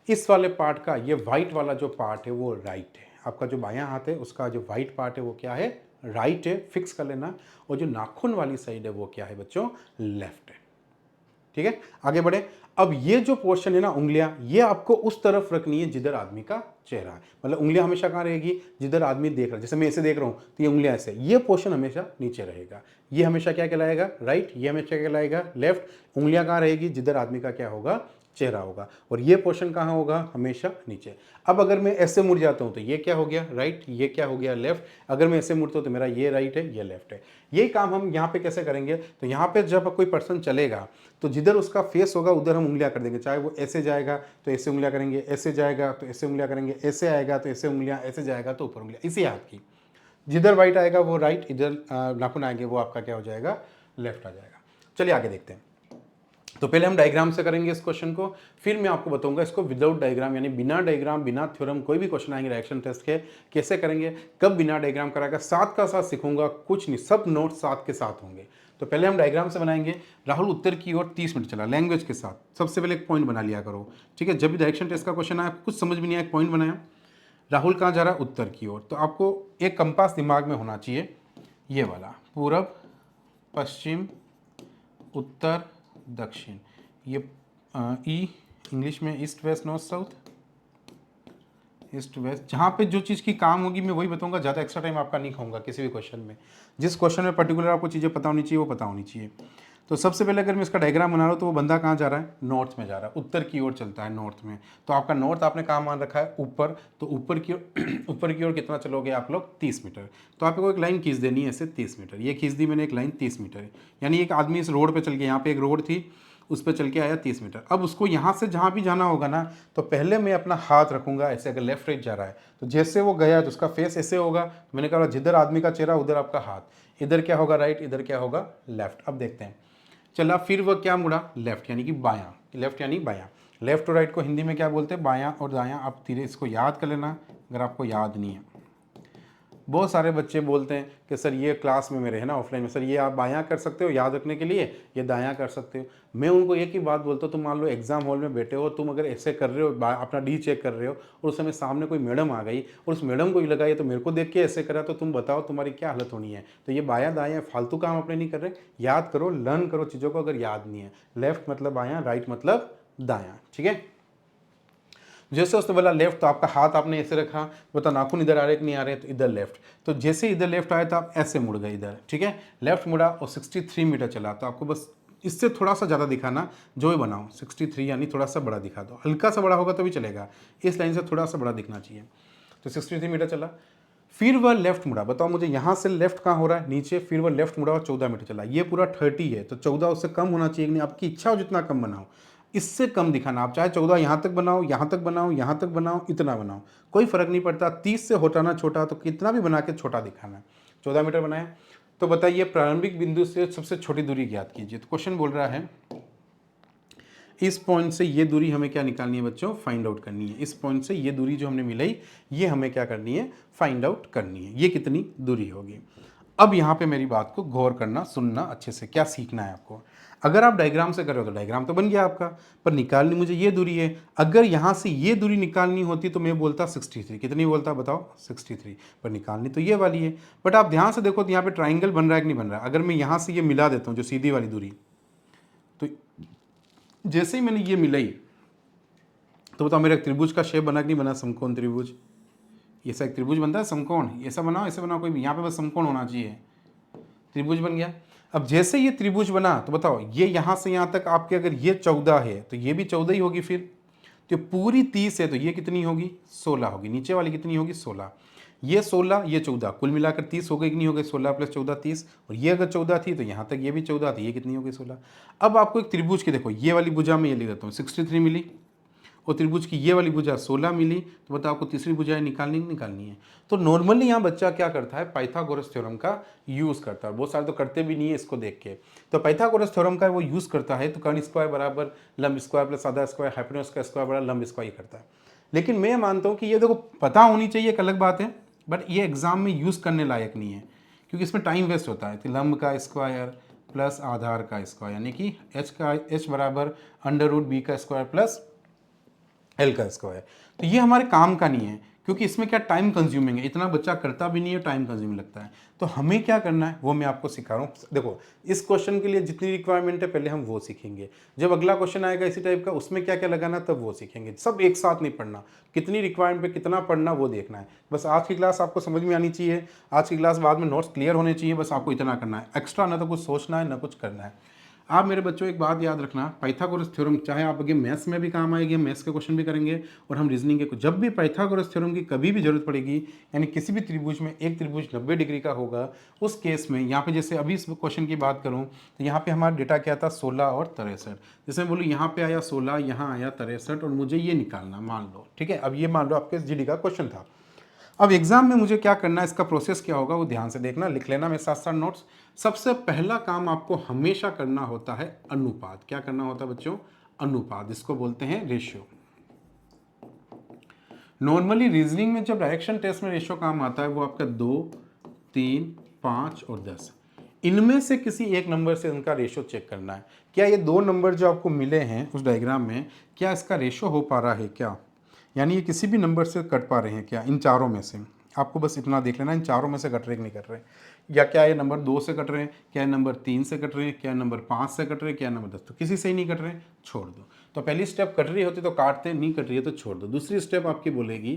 इस वाले पार्ट का ये वाइट वाला जो पार्ट है वो राइट है। आपका जो बायां हाथ है उसका जो वाइट पार्ट है वो क्या है, राइट है, फिक्स कर लेना। और जो नाखून वाली साइड है वो क्या है बच्चों, लेफ्ट है, ठीक है। आगे बढ़े। अब ये जो पोर्शन है ना, उंगलियां, ये आपको उस तरफ रखनी है जिधर आदमी का चेहरा है, मतलब उंगलियां हमेशा कहाँ रहेगी, जिधर आदमी देख रहा है। जैसे मैं ऐसे देख रहा हूं तो ये उंगलियां ऐसे, ये पोर्शन हमेशा नीचे रहेगा। ये हमेशा क्या कहलाएगा, राइट, ये हमेशा क्या कहलाएगा, लेफ्ट। उंगलियां कहाँ रहेगी, जिधर आदमी का क्या होगा, चेहरा होगा। और ये पोर्शन कहाँ होगा, हमेशा नीचे। अब अगर मैं ऐसे मुड़ जाता हूं तो ये क्या हो गया, राइट, ये क्या हो गया, लेफ्ट। अगर मैं ऐसे मुड़ता हूं तो मेरा ये राइट है, ये लेफ्ट है। यही काम हम यहाँ पे कैसे करेंगे, तो यहाँ पे जब कोई पर्सन चलेगा तो जिधर उसका फेस होगा उधर हम उंगलियां कर देंगे। चाहे वो ऐसे जाएगा तो ऐसे उंगलियां करेंगे, ऐसे जाएगा तो ऐसे उंगलियां करेंगे, ऐसे आएगा तो ऐसे उंगलियां, ऐसे जाएगा तो ऊपर उंगलियां, इसी हाथ की। जिधर वाइट आएगा वो राइट, इधर नाखून आएंगे वो आपका क्या हो जाएगा, लेफ्ट आ जाएगा। चलिए आगे देखते हैं। तो पहले हम डायग्राम से करेंगे इस क्वेश्चन को, फिर मैं आपको बताऊंगा इसको विदाउट डायग्राम, यानी बिना डायग्राम बिना थ्योरम कोई भी क्वेश्चन आएंगे डायरेक्शन टेस्ट के, कैसे करेंगे, कब बिना डायग्राम कराएगा, साथ का साथ सिखूंगा, कुछ नहीं, सब नोट साथ के साथ होंगे। तो पहले हम डायग्राम से बनाएंगे। राहुल उत्तर की ओर 30 मिनट चला, लैंग्वेज के साथ। सबसे पहले एक पॉइंट बना लिया करो, ठीक है। जब भी डायरेक्शन टेस्ट का क्वेश्चन आया, कुछ समझ में नहीं आया, एक पॉइंट बनाया, राहुल कहाँ जा रहा है, उत्तर की ओर। तो आपको एक कंपास दिमाग में होना चाहिए, ये वाला, पूरब पश्चिम उत्तर दक्षिण। ये ई इंग्लिश में east west north south, east west. जहाँ पे जो चीज़ की काम होगी मैं वही बताऊंगा, ज़्यादा एक्स्ट्रा टाइम आपका नहीं खाऊंगा किसी भी क्वेश्चन में। जिस क्वेश्चन में पर्टिकुलर आपको चीज़ें पता होनी चाहिए वो पता होनी चाहिए। तो सबसे पहले अगर मैं इसका डायग्राम बना रहा हूँ तो वो बंदा कहाँ जा रहा है, नॉर्थ में जा रहा है, उत्तर की ओर चलता है, नॉर्थ में। तो आपका नॉर्थ आपने कहाँ मान रखा है, ऊपर। तो ऊपर की ओर ऊपर की ओर कितना चलोगे आप लोग, 30 मीटर। तो आपको एक लाइन खींच देनी है ऐसे 30 मीटर। ये खींच दी मैंने एक लाइन 30 मीटर, यानी एक आदमी इस रोड पर चल गया, यहाँ पे एक रोड थी, उस पर चल के आया 30 मीटर। अब उसको यहाँ से जहाँ भी जाना होगा ना, तो पहले मैं अपना हाथ रखूंगा ऐसे, अगर लेफ्ट राइट जा रहा है तो जैसे वो गया तो उसका फेस ऐसे होगा, तो मैंने कहा जिधर आदमी का चेहरा उधर आपका हाथ, इधर क्या होगा राइट, इधर क्या होगा लेफ्ट। अब देखते हैं, चला फिर वह क्या मुड़ा, लेफ्ट यानी कि बायां, लेफ्ट यानी बायां। लेफ्ट और राइट को हिंदी में क्या बोलते हैं, बायां और दायां। आप धीरे इसको याद कर लेना अगर आपको याद नहीं है। बहुत सारे बच्चे बोलते हैं कि सर ये क्लास में मेरे है ना ऑफलाइन में, सर ये आप बायां कर सकते हो याद रखने के लिए, ये दायां कर सकते हो। मैं उनको एक ही बात बोलता हूँ, तुम मान लो एग्जाम हॉल में बैठे हो, तुम अगर ऐसे कर रहे हो, अपना डी चेक कर रहे हो, और उस समय सामने कोई मैडम आ गई और उस मैडम को ही लगाई तो मेरे को देख के ऐसे करा, तो तुम बताओ तुम्हारी क्या हालत होनी है। तो ये बायां दायां फालतू काम अपने नहीं कर रहे, याद करो, लर्न करो चीज़ों को अगर याद नहीं है। लेफ्ट मतलब बायां, राइट मतलब दायां, ठीक है। जैसे उसने बोला लेफ्ट, तो आपका हाथ आपने ऐसे रखा, बता नाखून इधर आ रहे कि नहीं आ रहे, तो इधर लेफ्ट। तो जैसे इधर लेफ्ट आया तो आप ऐसे मुड़ गए इधर, ठीक है। लेफ्ट मुड़ा और 63 मीटर चला, तो आपको बस इससे थोड़ा सा ज़्यादा दिखाना, जो ही बनाओ 63 यानी थोड़ा सा बड़ा दिखा दो, हल्का सा बड़ा होगा तो भी चलेगा, इस लाइन से थोड़ा सा बड़ा दिखना चाहिए। तो 63 मीटर चला, फिर वह लेफ्ट मुड़ा, बताओ मुझे यहाँ से लेफ्ट कहाँ हो रहा है, नीचे, फिर वह लेफ्ट मुड़ा और 14 मीटर चला। ये पूरा 30 है, तो 14 उससे कम होना चाहिए कि नहीं, आपकी इच्छा हो जितना कम बनाओ, इससे कम दिखाना। आप चाहे 14 यहाँ तक बनाओ, यहाँ तक बनाओ, यहाँ तक बनाओ, इतना बनाओ, कोई फर्क नहीं पड़ता। 30 से हटाना छोटा, तो कितना भी बना के छोटा दिखाना है। 14 मीटर बनाया, तो बताइए प्रारंभिक बिंदु से सबसे छोटी दूरी ज्ञात कीजिए। तो क्वेश्चन बोल रहा है इस पॉइंट से ये दूरी हमें क्या निकालनी है बच्चों, फाइंड आउट करनी है। इस पॉइंट से ये दूरी जो हमने मिलाई, ये हमें क्या करनी है, फाइंड आउट करनी है। ये कितनी दूरी होगी। अब यहाँ पे मेरी बात को गौर करना, सुनना अच्छे से, क्या सीखना है आपको। अगर आप डायग्राम से कर रहे हो तो डायग्राम तो बन गया आपका, पर निकालनी मुझे ये दूरी है। अगर यहाँ से ये दूरी निकालनी होती तो मैं बोलता 63, कितनी बोलता बताओ 63, पर निकालनी तो ये वाली है। बट आप ध्यान से देखो तो यहाँ पे ट्राइंगल बन रहा है कि नहीं बन रहा है। अगर मैं यहाँ से ये मिला देता हूँ जो सीधी वाली दूरी, तो जैसे ही मैंने ये मिलाई, तो बताओ मेरा त्रिभुज का शेप बना कि नहीं बना, समकोण त्रिभुज। ये सा एक त्रिभुज बनता है समकोण, ऐसा बनाओ ऐसे बनाओ, कोई भी यहाँ पे बस समकोण होना चाहिए, त्रिभुज बन गया। अब जैसे ये त्रिभुज बना, तो बताओ ये यहाँ से यहाँ तक आपके, अगर ये 14 है तो ये भी 14 ही होगी। फिर तो पूरी 30 है तो ये कितनी होगी, 16 होगी। नीचे वाली कितनी होगी, 16। ये 16, ये 14, कुल मिलाकर 30 हो गई कि नहीं हो गई, 16 + 14 30। और ये अगर 14 थी तो यहाँ तक ये भी 14 थी, ये कितनी हो गई 16। अब आपको एक त्रिभुज की देखो, ये वाली भुजा में ये लिख देता हूँ 63 मिली, और त्रिभुज की ये वाली भुजा 16 मिली। तो बताओ आपको तीसरी भुजाएं निकालनी है। तो नॉर्मली यहाँ बच्चा क्या करता है, पाइथागोरस थ्योरम का यूज़ करता है। बहुत सारे तो करते भी नहीं है इसको देख के। तो पाइथागोरस थ्योरम का वो यूज़ करता है, तो कर्ण स्क्वायर बराबर लंब स्क्वायर प्लस आधा स्क्वायर, हाइपोटेन्यूज का स्क्वायर बराबर लंब स्क्वायर करता है। लेकिन मैं मानता हूँ कि ये देखो पता होनी चाहिए, एक अलग बात है, बट ये एग्जाम में यूज़ करने लायक नहीं है, क्योंकि इसमें टाइम वेस्ट होता है। तो लंब का स्क्वायर प्लस आधार का स्क्वायर, यानी कि h बराबर √b का स्क्वायर प्लस एल का स्क्वायर। तो ये हमारे काम का नहीं है, क्योंकि इसमें क्या टाइम कंज्यूमिंग है, इतना बच्चा करता भी नहीं है, टाइम कंज्यूमिंग लगता है। तो हमें क्या करना है वो मैं आपको सिखा रहा हूँ। देखो इस क्वेश्चन के लिए जितनी रिक्वायरमेंट है पहले हम वो सीखेंगे, जब अगला क्वेश्चन आएगा इसी टाइप का उसमें क्या क्या लगाना तब वो सीखेंगे। सब एक साथ नहीं पढ़ना, कितनी रिक्वायरमेंट पे कितना पढ़ना वो देखना है। बस आज की क्लास आपको समझ में आनी चाहिए, आज की क्लास बाद में नोट्स क्लियर होने चाहिए, बस आपको इतना करना है। एक्स्ट्रा ना तो कुछ सोचना है ना कुछ करना है। आप मेरे बच्चों एक बात याद रखना, पाइथागोरस थ्योरम चाहे आप आगे मैथ्स में भी काम आएगी, मैथ्स के क्वेश्चन भी करेंगे और हम रीजनिंग के, जब भी पाइथागोरस थ्योरम की कभी भी जरूरत पड़ेगी, यानी किसी भी त्रिभुज में एक त्रिभुज 90 डिग्री का होगा, उस केस में यहाँ पे जैसे अभी इस क्वेश्चन की बात करूँ तो यहाँ पे हमारा डेटा क्या था 16 और 63। जैसे मैं बोलूँ यहाँ पे आया 16, यहाँ आया 63 और मुझे ये निकालना मान लो, ठीक है। अब ये मान लो आपके जीडी का क्वेश्चन था। अब एग्जाम में मुझे क्या करना है, इसका प्रोसेस क्या होगा वो ध्यान से देखना, लिख लेना मेरे साथ साथ नोट्स। सबसे पहला काम आपको हमेशा करना होता है अनुपात। क्या करना होता है बच्चों, अनुपात, इसको बोलते हैं रेशियो। नॉर्मली रीजनिंग में जब डायरेक्शन टेस्ट में रेशियो काम आता है वो आपका 2, 3, 5 और 10, इनमें से किसी एक नंबर से इनका रेशियो चेक करना है। क्या ये दो नंबर जो आपको मिले हैं उस डायग्राम में, क्या इसका रेशियो हो पा रहा है क्या, यानी ये किसी भी नंबर से कट पा रहे हैं क्या, इन चारों में से। आपको बस इतना देख लेना, इन चारों में से कट रहे कि नहीं कट रहे, या क्या ये नंबर 2 से कट रहे हैं, क्या नंबर 3 से कट रहे हैं, क्या नंबर 5 से कट रहे हैं, क्या नंबर 10। तो किसी से ही नहीं कट रहे, छोड़ दो। तो पहली स्टेप कट रही होती तो काटते, नहीं कट रही है तो छोड़ दो। दूसरी स्टेप आपकी बोलेगी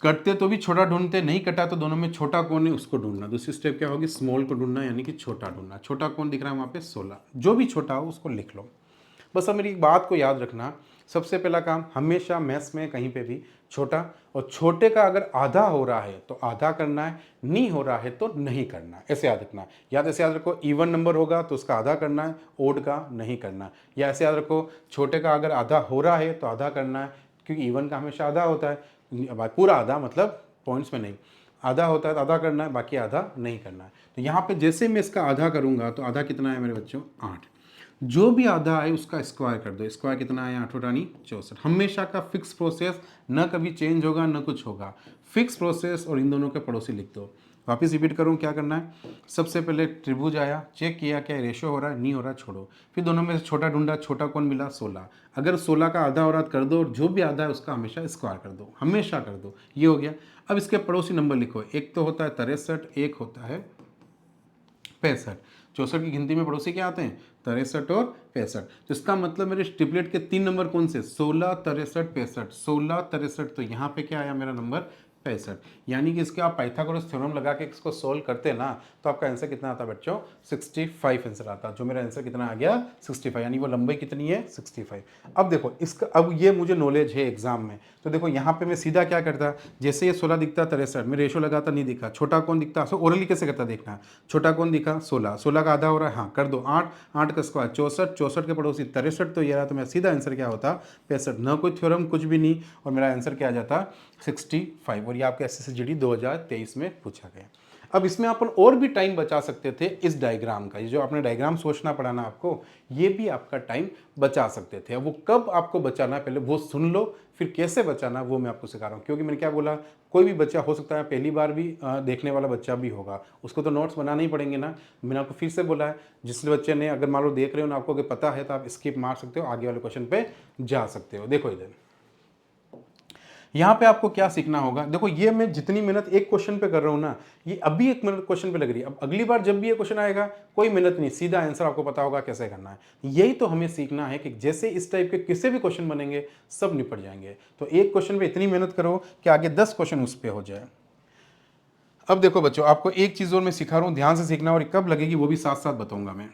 कटते तो भी छोटा ढूंढते, नहीं कटा तो दोनों में छोटा कौन है उसको ढूंढना। दूसरी स्टेप क्या होगी, स्मॉल को ढूंढना, यानी कि छोटा ढूंढना। छोटा कौन दिख रहा है वहाँ पे 16, जो भी छोटा हो उसको लिख लो। बस अब मेरी एक बात को याद रखना, सबसे पहला काम हमेशा मैथ्स में कहीं पे भी छोटा, और छोटे का अगर आधा हो रहा है तो आधा करना है, नहीं हो रहा है तो नहीं करना है, ऐसे याद रखना। या ऐसे याद रखो इवन नंबर होगा तो उसका आधा करना है, ओड का नहीं करना। या ऐसे याद रखो छोटे का अगर आधा हो रहा है तो आधा करना है, क्योंकि इवन का हमेशा आधा होता है, पूरा आधा मतलब पॉइंट्स में नहीं, आधा होता है तो आधा करना है, बाकी आधा नहीं करना है। तो यहाँ पे जैसे मैं इसका आधा करूँगा तो आधा कितना है मेरे बच्चों, 8। जो भी आधा आए उसका स्क्वायर कर दो, स्क्वायर कितना आया, 8 रानी 64। हमेशा का फिक्स प्रोसेस, न कभी चेंज होगा न कुछ होगा, फिक्स प्रोसेस, और इन दोनों के पड़ोसी लिख दो। वापस रिपीट करूँ, क्या करना है, सबसे पहले त्रिभुज आया, चेक किया क्या रेशो हो रहा है, नहीं हो रहा छोड़ो, फिर दोनों में से छोटा ढूंढा, छोटा कौन मिला, 16। अगर 16 का आधा हो रहा कर दो, और जो भी आधा है उसका हमेशा स्क्वायर कर दो, हमेशा कर दो, ये हो गया। अब इसके पड़ोसी नंबर लिखो, एक तो होता है 63, एक होता है 65। 64 की गिनती में पड़ोसी क्या आते हैं, 63 और 65। तो इसका मतलब मेरे ट्रिपलेट के 3 नंबर कौन से, 16, 63, 65। 16, 63, तो यहाँ पे क्या आया मेरा नंबर 65। यानी कि इसके आप पाइथागोरस थ्योरम लगा के इसको सोल्व करते ना, तो आपका आंसर कितना आता बच्चों, 65 आंसर आता। जो मेरा आंसर कितना आ गया, 65, यानी वो लंबाई कितनी है, 65। अब देखो इसका, अब ये मुझे नॉलेज है एग्जाम में, तो देखो यहाँ पे मैं सीधा क्या करता, जैसे ये 16 दिखता 63, मैं रेशो लगाता नहीं दिखा, छोटा कौन दिखता, ओरली कैसे करता देखना, छोटा कौन दिखा 16, 16 का आधा हो रहा है, हाँ कर दो 8, 8 का स्क्वायर 64, 64 के पड़ोसी 63, तो ये रहा, तो मेरा सीधा आंसर क्या होता 65, न कोई थ्योरम कुछ भी नहीं, और मेरा आंसर क्या आ जाता 65। और ये आपके SSGD 2023 में पूछा गया। अब इसमें अपन और भी टाइम बचा सकते थे इस डायग्राम का, ये जो आपने डायग्राम सोचना पड़ा ना आपको, ये भी आपका टाइम बचा सकते थे। अब वो कब आपको बचाना है पहले वो सुन लो, फिर कैसे बचाना वो मैं आपको सिखा रहा हूँ। क्योंकि मैंने क्या बोला, कोई भी बच्चा हो सकता है पहली बार भी देखने वाला बच्चा भी होगा, उसको तो नोट्स बनाने ही पड़ेंगे ना। मैंने आपको फिर से बोला है, जिस बच्चे ने अगर मान लो देख रहे हो ना, आपको अगर पता है तो आप स्किप मार सकते हो, आगे वाले क्वेश्चन पे जा सकते हो। देखो इधर यहाँ पे आपको क्या सीखना होगा, देखो ये मैं जितनी मेहनत एक क्वेश्चन पे कर रहा हूँ ना, ये अभी एक मिनट क्वेश्चन पे लग रही है। अब अगली बार जब भी ये क्वेश्चन आएगा कोई मेहनत नहीं, सीधा आंसर आपको पता होगा कैसे करना है। यही तो हमें सीखना है कि जैसे इस टाइप के किसी भी क्वेश्चन बनेंगे सब निपट जाएंगे। तो एक क्वेश्चन पे इतनी मेहनत करो कि आगे 10 क्वेश्चन उस पर हो जाए। अब देखो बच्चों, आपको एक चीज़ और मैं सिखा रहा हूँ, ध्यान से सीखना, और कब लगेगी वो भी साथ साथ बताऊंगा मैं।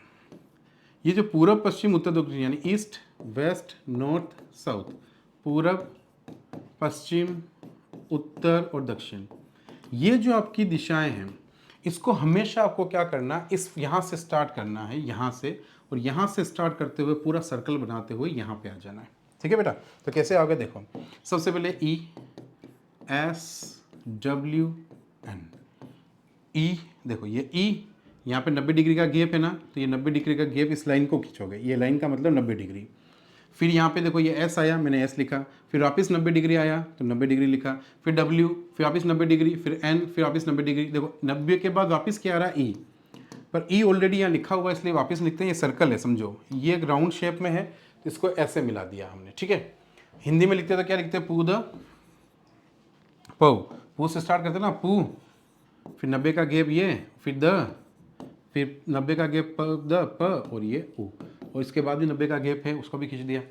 ये जो पूरब पश्चिम उत्तर दक्षिण यानी ईस्ट वेस्ट नॉर्थ साउथ, पूरब पश्चिम उत्तर और दक्षिण, ये जो आपकी दिशाएं हैं, इसको हमेशा आपको क्या करना, इस यहाँ से स्टार्ट करना है, यहाँ से, और यहाँ से स्टार्ट करते हुए पूरा सर्कल बनाते हुए यहाँ पे आ जाना है। ठीक है बेटा, तो कैसे आओगे देखो, सबसे पहले ई एस डब्ल्यू एन, ई, देखो ये ई, यहाँ पे 90 डिग्री का गैप है ना, तो ये 90 डिग्री का गैप इस लाइन को खींचोगे, ये लाइन का मतलब 90 डिग्री। फिर यहाँ पे देखो ये एस आया, मैंने एस लिखा, फिर वापस 90 डिग्री आया तो 90 डिग्री लिखा, फिर डब्ल्यू, फिर वापस 90 डिग्री, फिर एन, फिर वापस 90 डिग्री। देखो 90 के बाद वापस क्या आ रहा है, ई, पर ई ऑलरेडी यहाँ लिखा हुआ है इसलिए वापस लिखते हैं, ये सर्कल है समझो, ये एक राउंड शेप में है तो इसको ऐसे मिला दिया हमने। ठीक है, हिंदी में लिखते तो क्या लिखते हैं, पू द पू, पू से स्टार्ट करते ना पू, फिर 90 का गैप ये, फिर द, फिर 90 का गैप द प, और ये ऊ, और इसके बाद भी 90 का गैप है उसको भी खींच दिया।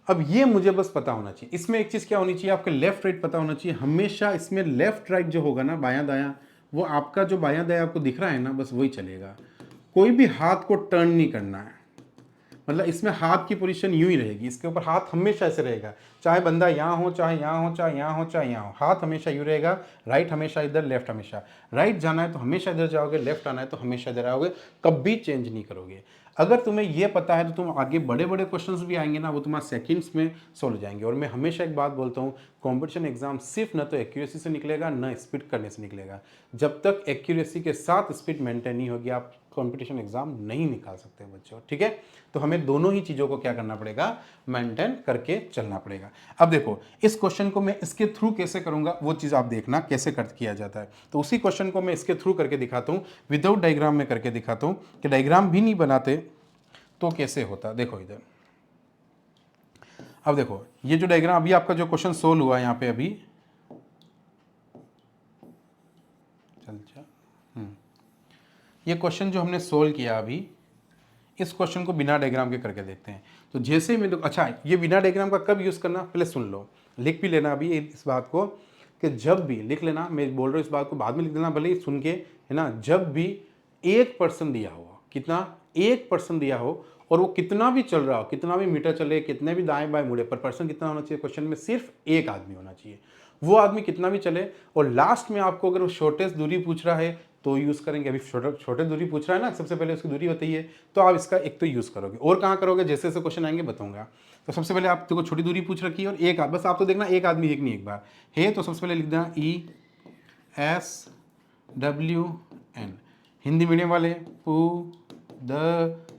अब ये मुझे बस पता होना चाहिए, इसमें एक चीज़ क्या होनी चाहिए, आपके लेफ्ट राइट पता होना चाहिए। हमेशा इसमें लेफ्ट राइट जो होगा ना, बायां दायां, वो आपका जो बायां दायां आपको दिख रहा है ना, बस वही चलेगा। कोई भी हाथ को टर्न नहीं करना है, मतलब इसमें हाथ की पोजीशन यूं ही रहेगी, इसके ऊपर हाथ हमेशा ऐसे रहेगा, चाहे बंदा यहाँ हो, चाहे यहाँ हो, चाहे यहाँ हो, चाहे यहाँ हो, हाथ हमेशा यूं रहेगा। राइट हमेशा इधर, लेफ्ट हमेशा, राइट जाना है तो हमेशा इधर जाओगे, लेफ्ट आना है तो हमेशा इधर आओगे, कभी चेंज नहीं करोगे। अगर तुम्हें ये पता है तो तुम आगे बड़े बड़े क्वेश्चंस भी आएंगे ना, वो तुम्हारे सेकंड्स में सोल्व हो जाएंगे। और मैं हमेशा एक बात बोलता हूँ, कॉम्पिटिशन एग्जाम सिर्फ न तो एक्यूरेसी से निकलेगा न स्पीड करने से निकलेगा। जब तक एक्यूरेसी के साथ स्पीड मेंटेन नहीं होगी, आप कॉम्पिटिशन एग्जाम नहीं निकाल सकते बच्चों। ठीक है, तो हमें दोनों ही चीज़ों को क्या करना पड़ेगा, मेंटेन करके चलना पड़ेगा। अब देखो इस क्वेश्चन को मैं इसके थ्रू कैसे करूंगा, वो चीज़ आप देखना कैसे किया जाता है। तो उसी क्वेश्चन को मैं इसके थ्रू करके दिखाता हूँ, विदाउट डायग्राम में करके दिखाता हूँ कि डायग्राम भी नहीं बनाते तो कैसे होता। देखो इधर, अब देखो ये जो डायग्राम अभी आपका जो क्वेश्चन सोल्व हुआ है यहाँ पे अभी, चल ये क्वेश्चन जो हमने सोल्व किया अभी, इस क्वेश्चन को बिना डायग्राम के करके देखते हैं। तो जैसे ही मैं अच्छा, ये बिना डायग्राम का कब यूज़ करना, पहले सुन लो, लिख भी लेना अभी इस बात को, कि जब भी लिख लेना, मैं बोल रहा हूँ इस बात को बाद में लिख देना भले ही सुन के, है ना। जब भी 1% दिया हो, कितना 1% दिया हो, और वो कितना भी चल रहा हो, कितना भी मीटर चले, कितने भी दाएं बाएं मुड़े, पर पर्सन कितना होना चाहिए क्वेश्चन में, सिर्फ एक आदमी होना चाहिए। वो आदमी कितना भी चले, और लास्ट में आपको अगर वो शॉर्टेस्ट दूरी पूछ रहा है तो यूज़ करेंगे। अभी छोटे दूरी पूछ रहा है ना, सबसे पहले उसकी दूरी बताइए, तो आप इसका एक तो यूज़ करोगे। और कहाँ करोगे, जैसे जैसे क्वेश्चन आएंगे बताऊंगा। तो सबसे पहले आप देखो छोटी दूरी पूछ रखी है, और एक बस आप तो देखना एक आदमी एक नहीं एक बार है, तो सबसे पहले लिख देना ESWN। हिंदी मीडियम वाले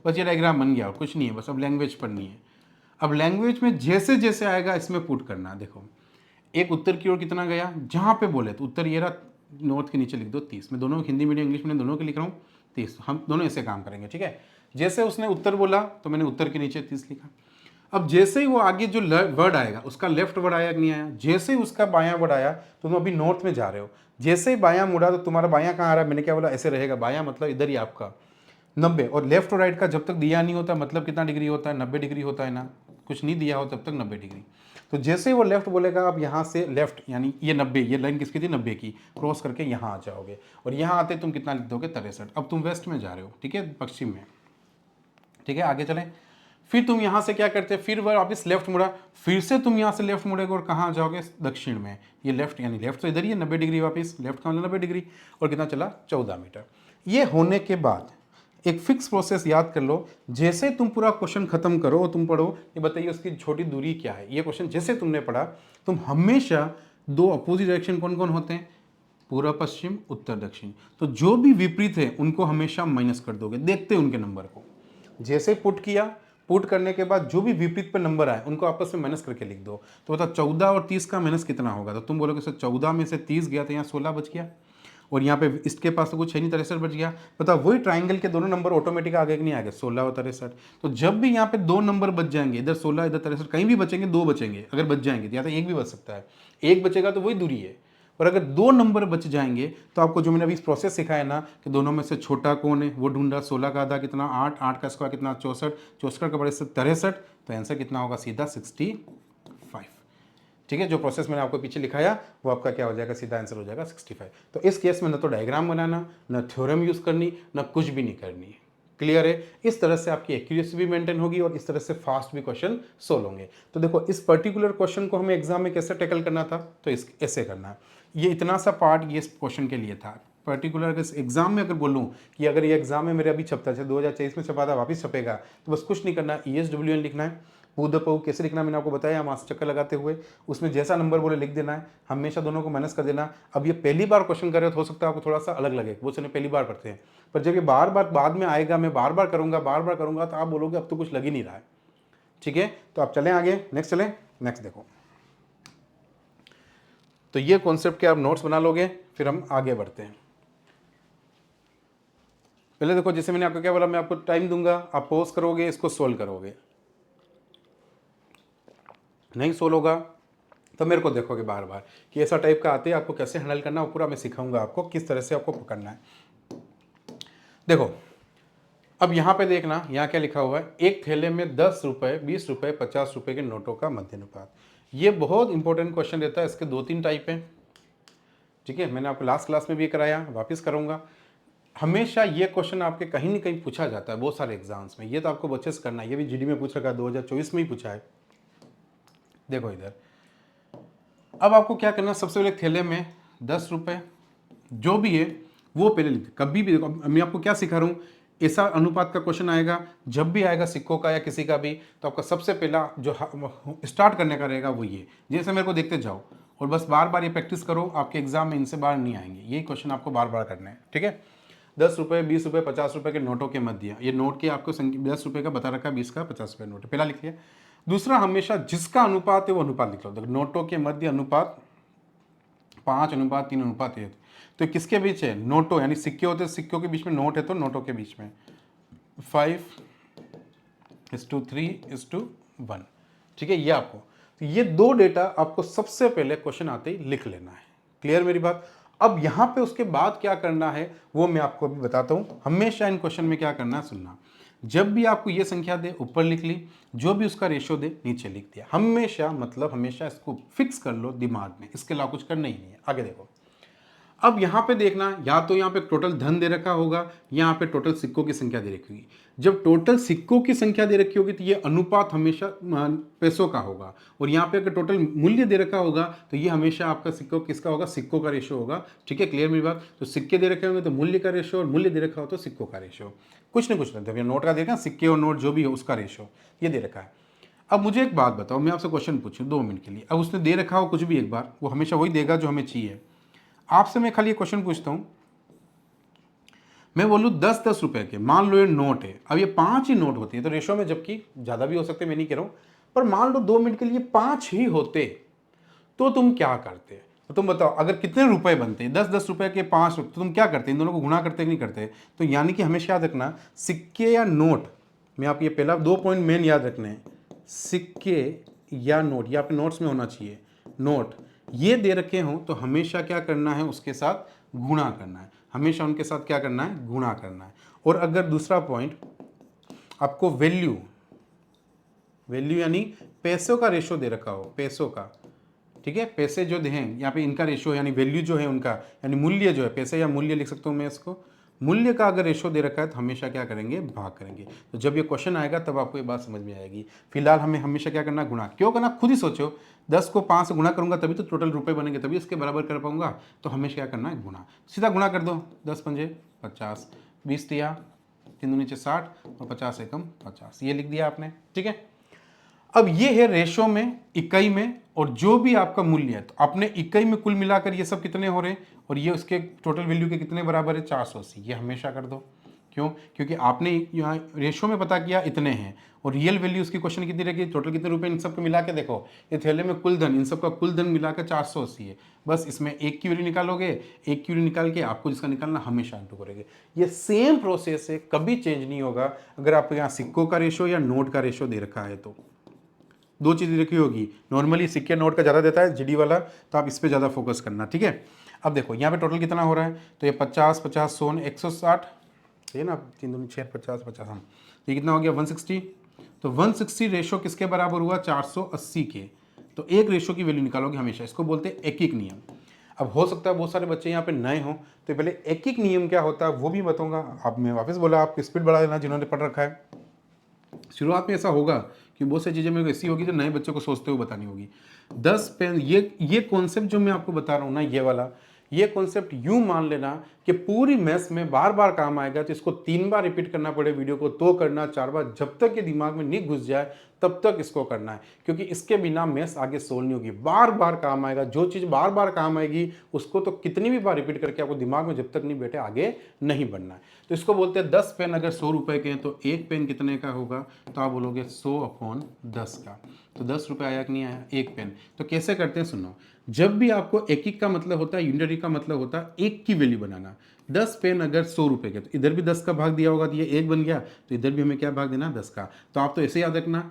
बस ये डायग्राम बन गया और कुछ नहीं है, बस अब लैंग्वेज पढ़नी है। अब लैंग्वेज में जैसे जैसे आएगा इसमें पुट करना। देखो एक उत्तर की ओर कितना गया, जहाँ पे बोले तो उत्तर ये रहा, नॉर्थ के नीचे लिख दो 30। मैं दोनों हिंदी मीडियम इंग्लिश मीडियम दोनों के लिख रहा हूँ 30। हम दोनों ऐसे काम करेंगे, ठीक है। जैसे उसने उत्तर बोला तो मैंने उत्तर के नीचे 30 लिखा। अब जैसे ही वो आगे जो वर्ड आएगा उसका लेफ्ट वर्ड आया कि नहीं आया, जैसे ही उसका बायां वर्ड आया तो तुम अभी नॉर्थ में जा रहे हो, जैसे ही बायां मुड़ा तो तुम्हारा बायां कहाँ आ रहा है, मैंने क्या बोला, ऐसे रहेगा। बायां मतलब इधर ही आपका 90, और लेफ्ट और राइट का जब तक दिया नहीं होता मतलब कितना डिग्री होता है, 90 डिग्री होता है ना, कुछ नहीं दिया हो तब तक 90 डिग्री। तो जैसे ही वो लेफ्ट बोलेगा आप यहाँ से लेफ्ट यानी ये 90, ये लाइन किसकी थी 90 की, क्रॉस करके यहाँ आ जाओगे, और यहाँ आते तुम कितना लिख दोगे 63। अब तुम वेस्ट में जा रहे हो, ठीक है, पश्चिम में, ठीक है। आगे चलें, फिर तुम यहाँ से क्या करते हैं, फिर वह वापस लेफ्ट मुड़ा, फिर से तुम यहाँ से लेफ्ट मुड़ेगे और कहाँ जाओगे, दक्षिण में। ये लेफ्ट यानी लेफ्ट तो इधर ही है 90 डिग्री, वापस लेफ्ट का मतलब 90 डिग्री, और कितना चला 14 मीटर। ये होने के बाद एक फिक्स प्रोसेस याद कर लो, जैसे तुम पूरा क्वेश्चन खत्म करो तुम पढ़ो, ये बताइए उसकी छोटी दूरी क्या है। ये क्वेश्चन जैसे तुमने पढ़ा, तुम हमेशा दो अपोजिट डायरेक्शन कौन कौन होते हैं, पूर्व पश्चिम उत्तर दक्षिण, तो जो भी विपरीत है उनको हमेशा माइनस कर दोगे, देखते उनके नंबर को। जैसे पुट किया, पुट करने के बाद जो भी विपरीत पे नंबर आए उनको आपस में माइनस करके लिख दो। तो बताओ 14 और 30 का माइनस कितना होगा, तो तुम बोलोगे सर 14 में से 30 गया तो यहाँ 16 बच गया, और यहाँ पे इसके पास तो कुछ है नहीं, 63 बच गया। बताओ वही ट्राइंगल के दोनों नंबर ऑटोमेटिक आगे कि नहीं आगे, 16 और 63। तो जब भी यहाँ पे दो नंबर बच जाएंगे, इधर 16 इधर 63, कहीं भी बचेंगे, दो बचेंगे, अगर बच जाएंगे तो या तो एक भी बच सकता है, एक बचेगा तो वही दूरी है। और अगर दो नंबर बच जाएंगे तो आपको जो मैंने अभी इस प्रोसेस सिखाया ना कि दोनों में से छोटा कौन है वो ढूंढा, 16 का आधा कितना 8, 8 का स्क्वायर कितना 64, 64 का बड़े से 63, तो आंसर कितना होगा सीधा 65। ठीक है, जो प्रोसेस मैंने आपको पीछे लिखाया वो आपका क्या हो जाएगा, सीधा आंसर हो जाएगा 65। तो इस केस में न तो डायग्राम बनाना, न थ्योरम यूज करनी, न कुछ भी नहीं करनी। क्लियर है, इस तरह से आपकी एक्यूरेसी भी मेंटेन होगी और इस तरह से फास्ट भी क्वेश्चन सोल्व होंगे। तो देखो इस पर्टिकुलर क्वेश्चन को हमें एग्जाम में कैसे टैकल करना था, तो इस ऐसे करना है। ये इतना सा पार्ट ये क्वेश्चन के लिए था पर्टिकुलर। एग्जाम में अगर बोलूँ कि अगर ये एग्जाम में मेरे अभी छपता है 2023 में छपा था, वापस छपेगा, तो बस कुछ नहीं करना, ESWN लिखना है। पू कैसे लिखना मैंने आपको बताया, मास चक्कर लगाते हुए उसमें जैसा नंबर बोले लिख देना है, हमेशा दोनों को माइनस कर देना। अब ये पहली बार क्वेश्चन कर रहे हो सकता है आपको थोड़ा सा अलग लगे, वो सुने पहली बार पढ़ते हैं, पर जब ये बार बार बाद में आएगा, मैं बार बार करूंगा तो आप बोलोगे अब तो कुछ लग ही नहीं रहा है। ठीक है, तो आप चलें आगे, नेक्स्ट चलें। नेक्स्ट देखो, तो ये कॉन्सेप्ट के आप नोट्स बना लोगे, फिर हम आगे बढ़ते हैं। पहले देखो, जैसे मैंने आपको क्या बोला, मैं आपको टाइम दूंगा, आप पॉज करोगे, इसको सोल्व करोगे, नहीं सोल्व होगा तो मेरे को देखोगे बार बार कि ऐसा टाइप का आते हैं, आपको कैसे हैंडल करना है वो पूरा मैं सिखाऊंगा आपको, किस तरह से आपको पकड़ना है। देखो अब यहाँ पे देखना, यहाँ क्या लिखा हुआ है, एक थैले में 10 रुपये, 20 रुपये, 50 रुपये के नोटों का मध्य अनुपात। ये बहुत इंपॉर्टेंट क्वेश्चन रहता है, इसके 2-3 टाइप हैं। ठीक है, मैंने आपको लास्ट क्लास में भी कराया, वापस करूँगा। हमेशा ये क्वेश्चन आपके कहीं ना कहीं पूछा जाता है बहुत सारे एग्जाम्स में, ये तो आपको बच्चे से करना है। ये भी GD में पूछ रखा है, 2024 में ही पूछा है। देखो इधर, अब आपको क्या करना है, सबसे पहले थैले में 10 रुपये जो भी है वो पहले लिख। कभी भी देखो, मैं आपको क्या सिखा रहा हूँ, ऐसा अनुपात का क्वेश्चन आएगा, जब भी आएगा सिक्कों का या किसी का भी, तो आपका सबसे पहला जो स्टार्ट करने का रहेगा वो ये, जैसे मेरे को देखते जाओ और बस बार बार ये प्रैक्टिस करो, आपके एग्जाम में इनसे बाहर नहीं आएंगे, यही क्वेश्चन आपको बार बार करना है। ठीक है, 10 रुपये, 20 रुपये, 50 रुपये के नोटों के मध्य, ये नोट के आपको 10 रुपये का बता रखा है, 20 का, 50 रुपये नोट पहला लिख लिया। दूसरा, हमेशा जिसका अनुपात है वो अनुपात लिख लो। देखो नोटों के मध्य अनुपात 5:3:1, तो किसके बीच है, नोटों यानी सिक्के होते हैं, सिक्कों के बीच में, नोट है तो नोटों के बीच में 5:3:1। ठीक है, ये आपको, तो ये दो डेटा आपको सबसे पहले क्वेश्चन आते ही लिख लेना है। क्लियर मेरी बात। अब यहां पे उसके बाद क्या करना है वो मैं आपको अभी बताता हूं। हमेशा इन क्वेश्चन में क्या करना है, सुनना, जब भी आपको ये संख्या दे ऊपर लिख ली, जो भी उसका रेशियो दे नीचे लिख दिया। हमेशा मतलब हमेशा इसको फिक्स कर लो दिमाग में, इसके अलावा कुछ करना ही नहीं है। आगे देखो, अब यहाँ पे देखना, या तो यहाँ पे टोटल धन दे रखा होगा, यहाँ पे टोटल सिक्कों की संख्या दे रखी होगी। जब टोटल सिक्कों की संख्या दे रखी होगी तो ये अनुपात हमेशा पैसों का होगा, और यहाँ पे अगर टोटल मूल्य दे रखा होगा तो ये हमेशा आपका सिक्कों किसका होगा, सिक्कों का रेशो होगा। ठीक है, क्लियर मेरी बात। तो सिक्के दे रखे होंगे तो मूल्य का रेशो, और मूल्य दे रखा हो तो सिक्कों का रेशो, कुछ ना कुछ रहता है। नोट का देखा, सिक्के और नोट जो भी हो उसका रेशो ये दे रखा है। अब मुझे एक बात बताओ, मैं आपसे क्वेश्चन पूछूं 2 मिनट के लिए। अब उसने दे रखा हो कुछ भी, एक बार वो हमेशा वही देगा जो हमें चाहिए। आपसे मैं खाली क्वेश्चन पूछता हूं, मैं बोलूँ 10-10 रुपए के, मान लो ये नोट है, अब ये 5 ही नोट होती है तो रेशो में, जबकि ज़्यादा भी हो सकते, मैं नहीं कह रहा हूँ, पर मान लो 2 मिनट के लिए 5 ही होते तो तुम क्या करते? तो तुम बताओ, अगर कितने रुपए बनते, 10-10 रुपए के 5 रुपए, तो तुम क्या करते? इन दोनों को गुणा करते कि नहीं करते? तो यानी कि हमेशा याद रखना, सिक्के या नोट में, आप ये पहला 2 पॉइंट मेन याद रखने हैं, सिक्के या नोट, ये आपके नोट्स में होना चाहिए, नोट ये दे रखे हों तो हमेशा क्या करना है, उसके साथ गुणा करना है, हमेशा उनके साथ क्या करना है, गुणा करना है। और अगर दूसरा पॉइंट आपको वैल्यू, वैल्यू यानी पैसों का रेशो दे रखा हो, पैसों का, ठीक है, पैसे जो हैं यहाँ पे इनका रेशो यानी वैल्यू जो है उनका, यानी मूल्य जो है, पैसे या मूल्य लिख सकता हूँ मैं इसको, मूल्य का अगर रेशो दे रखा है तो हमेशा क्या करेंगे, भाग करेंगे। तो जब ये क्वेश्चन आएगा तब आपको ये बात समझ में आएगी। फिलहाल हमें हमेशा क्या करना, गुणा। क्यों करना, खुद ही सोचो, 10 को 5 से गुणा करूंगा तभी तो टोटल रुपए बनेंगे, तभी इसके बराबर कर पाऊंगा। तो हमेशा क्या करना है, गुणा। सीधा गुणा कर दो, 10×5 = 50, 20 दिया, 3 दूनी 60 और 50 एकम 50, ये लिख दिया आपने। ठीक है, अब ये है रेशो में, इकाई में, और जो भी आपका मूल्य है तो अपने इकाई में कुल मिलाकर ये सब कितने हो रहे हैं, और ये उसके टोटल वैल्यू के कितने बराबर है, 480। ये हमेशा कर दो। क्यों? क्योंकि आपने यहाँ रेशो में पता किया इतने हैं, और रियल वैल्यू उसकी क्वेश्चन कितनी रहेगी, टोटल कितने रुपए, इन सब को मिला के देखो, ये थैले में कुल धन, इन सब का कुल धन मिलाकर 480 है। बस इसमें एक की वैल्यू निकालोगे, एक की वैल्यू निकाल के आपको जिसका निकालना हमेशा इंटू करोगे। ये सेम प्रोसेस है, कभी चेंज नहीं होगा। अगर आपको यहाँ सिक्कों का रेशो या नोट का रेशो दे रखा है तो दो चीज़ें लिखी होगी, नॉर्मली सिक्के नोट का ज़्यादा देता है जीडी वाला, तो आप इस पर ज़्यादा फोकस करना। ठीक है, अब देखो यहाँ पे टोटल कितना हो रहा है, तो ये 50 100 160, है ना, 3 दूनी 6 50 50, हम ये कितना हो गया, 160। तो 160 रेशो किसके बराबर हुआ, 480 के। तो एक रेशो की वैल्यू निकालोगे हमेशा, इसको बोलते हैं एकिक नियम। अब हो सकता है बहुत सारे बच्चे यहाँ पे नए हों, तो पहले एकिक नियम क्या होता है वो भी बताऊंगा। अब मैं वापस बोला, आप स्पीड बढ़ा देना जिन्होंने पढ़ रखा है। शुरुआत में ऐसा होगा कि बहुत सी चीज़ें मेरे को ऐसी होगी जो नए बच्चों को सोचते हुए बतानी होगी। 10 पेन, ये कॉन्सेप्ट जो मैं आपको बता रहा हूँ ना, ये वाला, ये कॉन्सेप्ट यूं मान लेना कि पूरी मैथ्स में बार बार काम आएगा। तो इसको 3 बार रिपीट करना पड़े वीडियो को तो करना, 4 बार, जब तक ये दिमाग में नहीं घुस जाए तब तक इसको करना है, क्योंकि इसके बिना मैथ्स आगे सोल्व नहीं होगी। बार बार काम आएगा, जो चीज़ बार बार काम आएगी उसको तो कितनी भी बार रिपीट करके आपको दिमाग में जब तक नहीं बैठे आगे नहीं बढ़ना है। तो इसको बोलते हैं 10 पेन अगर 100 रुपए के हैं तो एक पेन कितने का होगा, तो आप बोलोगे 100/10 का। तो 10 रुपये आया कि नहीं आया, एक पेन। तो कैसे करते हैं सुनो, जब भी आपको एक का मतलब होता है, यूनिटरी का मतलब होता है एक की वैल्यू बनाना। 10 पेन अगर 100 रुपए के, तो इधर भी 10 का भाग दिया होगा तो ये एक बन गया, तो इधर भी हमें क्या भाग देना, 10 का। तो आप तो ऐसे याद रखना,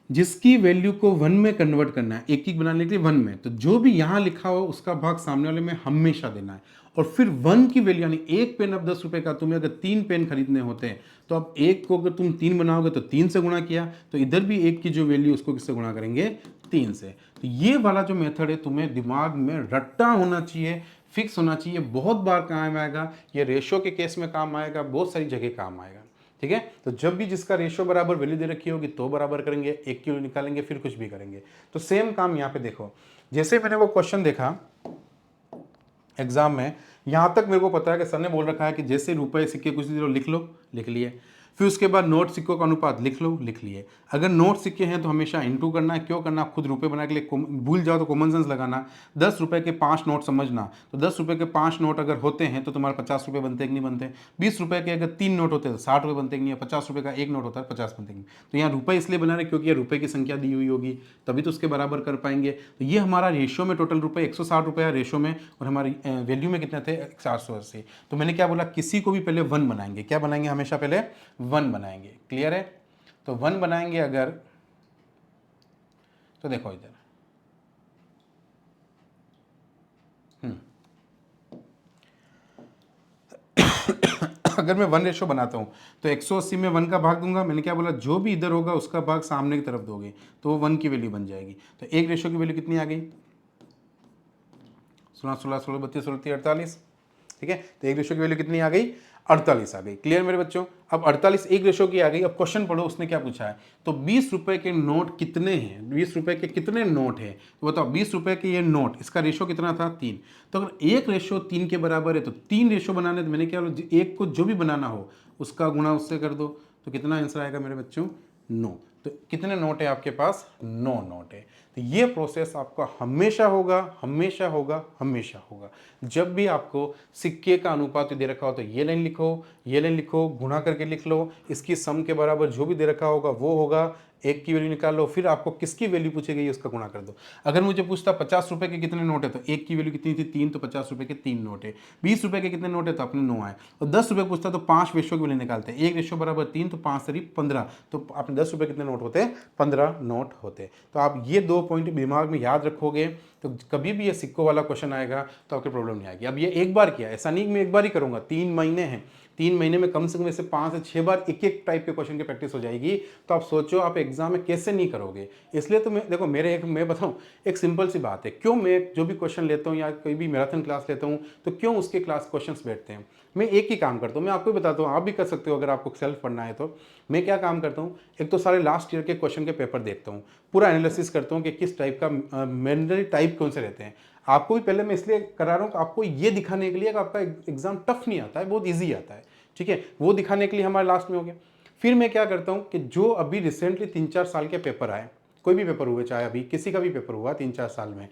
जिसकी वैल्यू को 1 में कन्वर्ट करना है, एक बनाने के लिए 1 में, तो जो भी यहाँ लिखा हो उसका भाग सामने वाले में हमेशा देना है। और फिर 1 की वैल्यू यानी एक पेन अब 10 रुपए का, तुम्हें अगर 3 पेन खरीदने होते हैं तो अब एक को अगर तुम 3 बनाओगे तो 3 से गुणा किया, तो इधर भी एक की जो वैल्यू उसको किससे गुणा करेंगे, 3 से। तो ये वाला जो मेथड है तुम्हें दिमाग में रट्टा होना चाहिए, फिक्स होना चाहिए, बहुत बार काम आएगा। ये रेशो के केस में काम आएगा, बहुत सारी जगह काम आएगा। ठीक है, तो जब भी जिसका रेशो बराबर वैल्यू दे रखी होगी तो बराबर करेंगे, एक की वैल्यू निकालेंगे, फिर कुछ भी करेंगे। तो सेम काम यहाँ पे देखो, जैसे मैंने वो क्वेश्चन देखा एग्जाम में, यहाँ तक मेरे को पता है कि सर ने बोल रखा है कि जैसे रुपए सिक्के कुछ दिनों लिख लो, लिख लिए। फिर उसके बाद नोट सिक्कों का अनुपात लिख लो, लिख लिए। अगर नोट सिक्के हैं तो हमेशा इंटू करना है। क्यों करना, खुद रुपए बनाने के लिए भूल जाओ तो कॉमन सेंस लगाना। 10 रुपए के 5 नोट समझना, तो 10 रुपए के 5 नोट अगर होते हैं तो तुम्हारे 50 रुपए बनते कि नहीं बनते। 20 रुपए के अगर 3 नोट होते हैं तो 60 रुपए बनते कि नहीं, 50 रुपए का एक नोट होता है 50 बनते कि नहीं। तो यहाँ रुपए इसलिए बना रहे क्योंकि ये रुपए की संख्या दी हुई होगी, तभी तो उसके बराबर कर पाएंगे। तो ये हमारा रेशियो में टोटल रुपए 160 रुपये रेशियो में, और हमारी वैल्यू में कितने थे, 480। तो मैंने क्या बोला, किसी को भी पहले 1 बनाएंगे। क्या बनाएंगे, हमेशा पहले 1 बनाएंगे। क्लियर है, तो 1 बनाएंगे अगर, तो देखो इधर अगर मैं 1 रेशो बनाता हूं तो 180 में 1 का भाग दूंगा। मैंने क्या बोला, जो भी इधर होगा उसका भाग सामने की तरफ दोगे तो वो 1 की वैल्यू बन जाएगी। तो एक रेशो की वैल्यू कितनी आ गई, 16 16 16 32 16 48। ठीक है, तो एक रेशो की वैल्यू कितनी आ गई, 48 आ गई। क्लियर मेरे बच्चों? अब 48 एक रेशो की आ गई। अब क्वेश्चन पढ़ो, उसने क्या पूछा है। तो 20 रुपए के नोट कितने हैं, 20 रुपए के कितने नोट हैं, तो बताओ 20 रुपए के ये नोट, इसका रेशो कितना था 3। तो अगर एक रेशो 3 के बराबर है तो 3 रेशो बनाने, तो मैंने क्या बोला, एक को जो भी बनाना हो उसका गुणा उससे कर दो, तो कितना आंसर आएगा मेरे बच्चों, 9। तो कितने नोट है आपके पास, 9 नोट है। तो ये प्रोसेस आपका हमेशा होगा, हमेशा होगा, हमेशा होगा। जब भी आपको सिक्के का अनुपात दे रखा हो तो ये लाइन लिखो, ये लाइन लिखो, गुणा करके लिख लो, इसकी सम के बराबर जो भी दे रखा होगा वो होगा, एक की वैल्यू निकाल लो, फिर आपको किसकी वैल्यू पूछी गई है उसका गुणा कर दो। अगर मुझे पूछता 50 रुपए के कितने नोट है, तो एक की वैल्यू कितनी थी, 3, तो 50 रुपए के 3 नोट है। 20 रुपए के कितने नोट है, तो अपने 9 आए। और 10 रुपए पूछता तो 5 रेशो की वैल्यू निकालते हैं, एक रेशो बराबर 3, तो 5 तरीक 15, तो आपने 10 रुपए कितने नोट होते हैं, 15 नोट होते। तो आप ये 2 पॉइंट दिमाग में याद रखोगे तो कभी भी ये सिक्कों वाला क्वेश्चन आएगा तो आपको प्रॉब्लम नहीं आएगी। अब ये एक बार किया, ऐसा नहीं मैं एक बार ही करूंगा, 3 महीने हैं, 3 महीने में कम से कम ऐसे 5 से 6 बार एक एक टाइप के क्वेश्चन की प्रैक्टिस हो जाएगी। तो आप सोचो आप एग्जाम में कैसे नहीं करोगे। इसलिए तो मैं देखो, मैं बताऊं एक सिंपल सी बात है, क्यों मैं जो भी क्वेश्चन लेता हूं या कोई भी मैराथन क्लास लेता हूं तो क्यों उसके क्लास क्वेश्चंस बैठते हैं। मैं एक ही काम करता हूं, मैं आपको बताता हूं, आप भी कर सकते हो अगर आपको सेल्फ पढ़ना है तो। मैं क्या काम करता हूं, एक तो सारे लास्ट ईयर के क्वेश्चन के पेपर देखता हूं, पूरा एनालिसिस करता हूं कि किस टाइप का मेनली टाइप कौन से रहते हैं। आपको भी पहले मैं इसलिए करा रहा हूं कि आपको ये दिखाने के लिए कि आपका एग्जाम टफ नहीं आता है, बहुत ईजी आता है, ठीक है, वो दिखाने के लिए हमारे लास्ट में हो गया। फिर मैं क्या करता हूं कि जो अभी रिसेंटली 3-4 साल के पेपर आए, कोई भी पेपर हुए, चाहे अभी किसी का भी पेपर हुआ 3-4 साल में,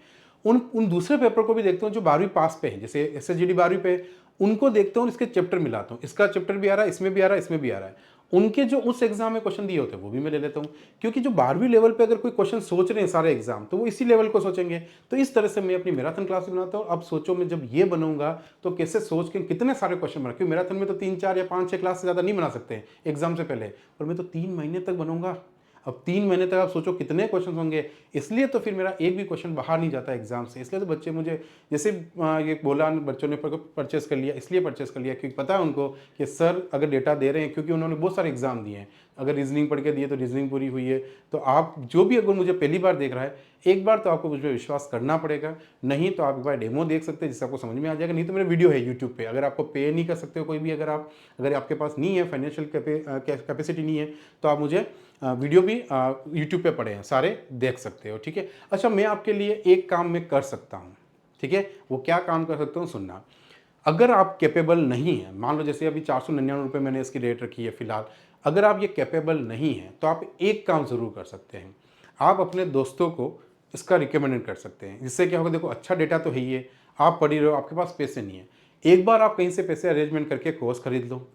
उन दूसरे पेपर को भी देखता हूं जो 12वीं पास पे है, जैसे एसएसजीडी 12वीं पे, उनको देखता हूं, इसके चैप्टर मिलाता हूं, इसका चैप्टर भी आ रहा है, इसमें भी आ रहा है, इसमें भी आ रहा है। उनके जो उस एग्जाम में क्वेश्चन दिए होते हैं वो भी मैं ले लेता हूं, क्योंकि जो 12वीं लेवल पे अगर कोई क्वेश्चन सोच रहे हैं सारे एग्जाम, तो वो इसी लेवल को सोचेंगे। तो इस तरह से मैं अपनी मैराथन क्लास बनाता हूं। अब सोचो मैं जब ये बनूंगा तो कैसे सोच के कितने सारे क्वेश्चन बना, क्योंकि मैराथन में तो 3-4 या 5-6 क्लास से ज्यादा नहीं बना सकते एग्जाम से पहले, और मैं तो 3 महीने तक बनूंगा। अब 3 महीने तक आप सोचो कितने क्वेश्चन होंगे। इसलिए तो फिर मेरा एक भी क्वेश्चन बाहर नहीं जाता एग्जाम से। इसलिए तो बच्चे मुझे जैसे ये बोला, बच्चों ने परचेस कर लिया, इसलिए परचेस कर लिया क्योंकि पता है उनको कि सर अगर डेटा दे रहे हैं, क्योंकि उन्होंने बहुत सारे एग्जाम दिए हैं, अगर रीजनिंग पढ़ के दिए तो रीजनिंग पूरी हुई है। तो आप जो भी अगर मुझे पहली बार देख रहा है, एक बार तो आपको मुझ पर विश्वास करना पड़ेगा, नहीं तो आप एक बार डेमो देख सकते हैं जिससे आपको समझ में आ जाएगा। नहीं तो मेरे वीडियो है यूट्यूब पे, अगर आपको पे नहीं कर सकते हो कोई भी, अगर आपके पास नहीं है फाइनेंशियल कैपेसिटी नहीं है, तो आप मुझे वीडियो भी यूट्यूब पे पड़े हैं, सारे देख सकते हो, ठीक है। अच्छा, मैं आपके लिए एक काम मैं कर सकता हूँ, ठीक है, वो क्या काम कर सकता हूँ सुनना। अगर आप कैपेबल नहीं है, मान लो जैसे अभी 499 रुपये मैंने इसकी रेट रखी है फिलहाल, अगर आप ये कैपेबल नहीं है तो आप एक काम ज़रूर कर सकते हैं, आप अपने दोस्तों को इसका रिकमेंड कर सकते हैं। इससे क्या होगा, देखो अच्छा डेटा तो है ही है, आप पढ़ ही रहे हो, आपके पास पैसे नहीं है, एक बार आप कहीं से पैसे अरेंजमेंट करके कोर्स खरीद लो।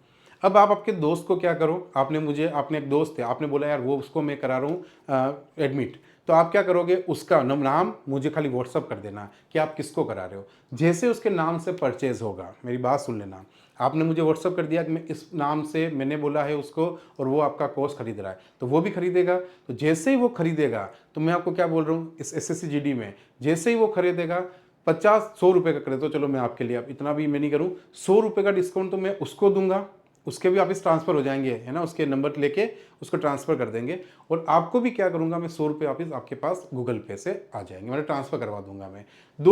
अब आप आपके दोस्त को क्या करो, आपने एक दोस्त है, आपने बोला यार वो उसको मैं करा रहा हूँ एडमिट, तो आप क्या करोगे, उसका नाम मुझे खाली व्हाट्सअप कर देना कि आप किसको करा रहे हो। जैसे उसके नाम से परचेज होगा, मेरी बात सुन लेना, आपने मुझे व्हाट्सअप कर दिया कि मैं इस नाम से मैंने बोला है उसको और वो आपका कोर्स खरीद रहा है, तो वो भी खरीदेगा। तो जैसे ही वो खरीदेगा, तो मैं आपको क्या बोल रहा हूँ, इस SSCGD में जैसे ही वो खरीदेगा, 50-100 रुपये का करे, तो चलो मैं आपके लिए, अब इतना भी मैं नहीं करूँ, 100 रुपये का डिस्काउंट तो मैं उसको दूंगा, उसके भी वापस ट्रांसफ़र हो जाएंगे, है ना, उसके नंबर लेके उसको ट्रांसफ़र कर देंगे। और आपको भी क्या करूंगा, मैं 100 रुपये वापस आपके पास गूगल पे से आ जाएंगे, मैं ट्रांसफ़र करवा दूंगा। मैं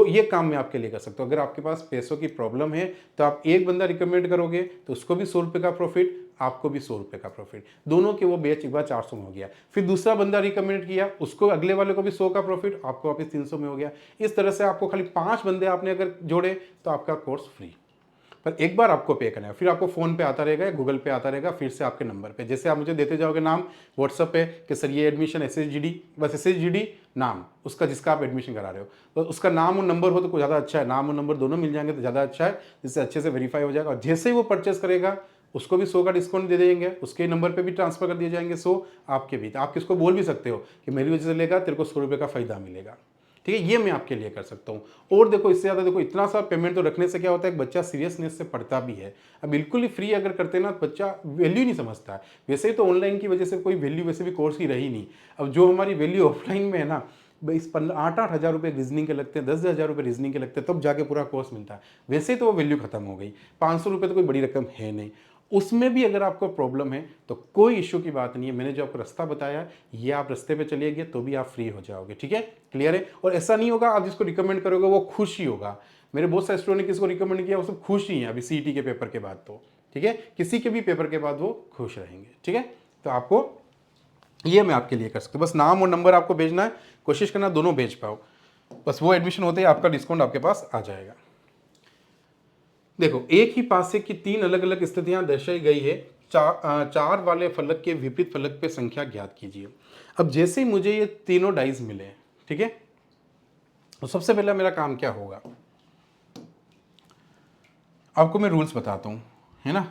ये काम मैं आपके लिए कर सकता हूँ। अगर आपके पास पैसों की प्रॉब्लम है तो आप एक बंदा रिकमेंड करोगे तो उसको भी 100 रुपये का प्रॉफिट, आपको भी 100 रुपये का प्रॉफिट, दोनों के वो बैच एक बार 400 में हो गया। फिर दूसरा बंदा रिकमेंड किया, उसको अगले वाले को भी 100 का प्रॉफिट, आपको वापस 300 में हो गया। इस तरह से आपको खाली 5 बंदे आपने अगर जोड़े तो आपका कोर्स फ्री। पर एक बार आपको पे करना है, फिर आपको फ़ोन पे आता रहेगा या गूगल पे आता रहेगा, फिर से आपके नंबर पे, जैसे आप मुझे देते जाओगे नाम व्हाट्सअप पे कि सर ये एडमिशन SSGD, बस SSGD नाम उसका जिसका आप एडमिशन करा रहे हो, तो उसका नाम और नंबर हो तो कुछ ज़्यादा अच्छा है, नाम और नंबर दोनों मिल जाएंगे तो ज़्यादा अच्छा है, जिससे अच्छे से वेरीफाई हो जाएगा। और जैसे ही वो परचेस करेगा उसको भी 100 का डिस्काउंट दे देंगे, उसके नंबर पे भी ट्रांसफर कर दिए जाएंगे 100, आपके भी। आप किसको बोल भी सकते हो कि मेरी वजह से लेगा, तेरे को 100 रुपये का फ़ायदा मिलेगा, ठीक है, ये मैं आपके लिए कर सकता हूँ। और देखो इससे ज़्यादा, देखो इतना सा पेमेंट तो रखने से क्या होता है, एक बच्चा सीरियसनेस से पढ़ता भी है। अब बिल्कुल ही फ्री अगर करते ना तो बच्चा वैल्यू नहीं समझता है। वैसे ही तो ऑनलाइन की वजह से कोई वैल्यू वैसे भी कोर्स की रही नहीं। अब जो हमारी वैल्यू ऑफलाइन में है ना, इस 8-8 हज़ार रुपये रीजनिंग के लगते हैं, 10-10 हज़ार रुपये रीजनिंग के लगते हैं, तब जाके पूरा कोर्स मिलता है। वैसे तो वो वैल्यू खत्म हो गई, 500 रुपये तो कोई बड़ी रकम है नहीं। उसमें भी अगर आपको प्रॉब्लम है तो कोई इश्यू की बात नहीं है, मैंने जो आपको रास्ता बताया ये आप रास्ते पे चलिएगा तो भी आप फ्री हो जाओगे, ठीक है, क्लियर है। और ऐसा नहीं होगा आप जिसको रिकमेंड करोगे वो खुश ही होगा। मेरे बहुत सारे स्टूडेंट ने किसको रिकमेंड किया वो सब खुश ही हैं अभी CET के पेपर के बाद। तो ठीक है, किसी के भी पेपर के बाद वो खुश रहेंगे। ठीक है, तो आपको ये मैं आपके लिए कर सकता हूँ, बस नाम और नंबर आपको भेजना है, कोशिश करना दोनों भेज पाओ, बस वो एडमिशन होते ही आपका डिस्काउंट आपके पास आ जाएगा। देखो, एक ही पासे की 3 अलग अलग स्थितियां दर्शाई गई है, चार वाले फलक के विपरीत फलक पे संख्या ज्ञात कीजिए। अब जैसे ही मुझे ये तीनों डाइस मिले, ठीक है, तो सबसे पहला मेरा काम क्या होगा, आपको मैं रूल्स बताता हूँ, है ना।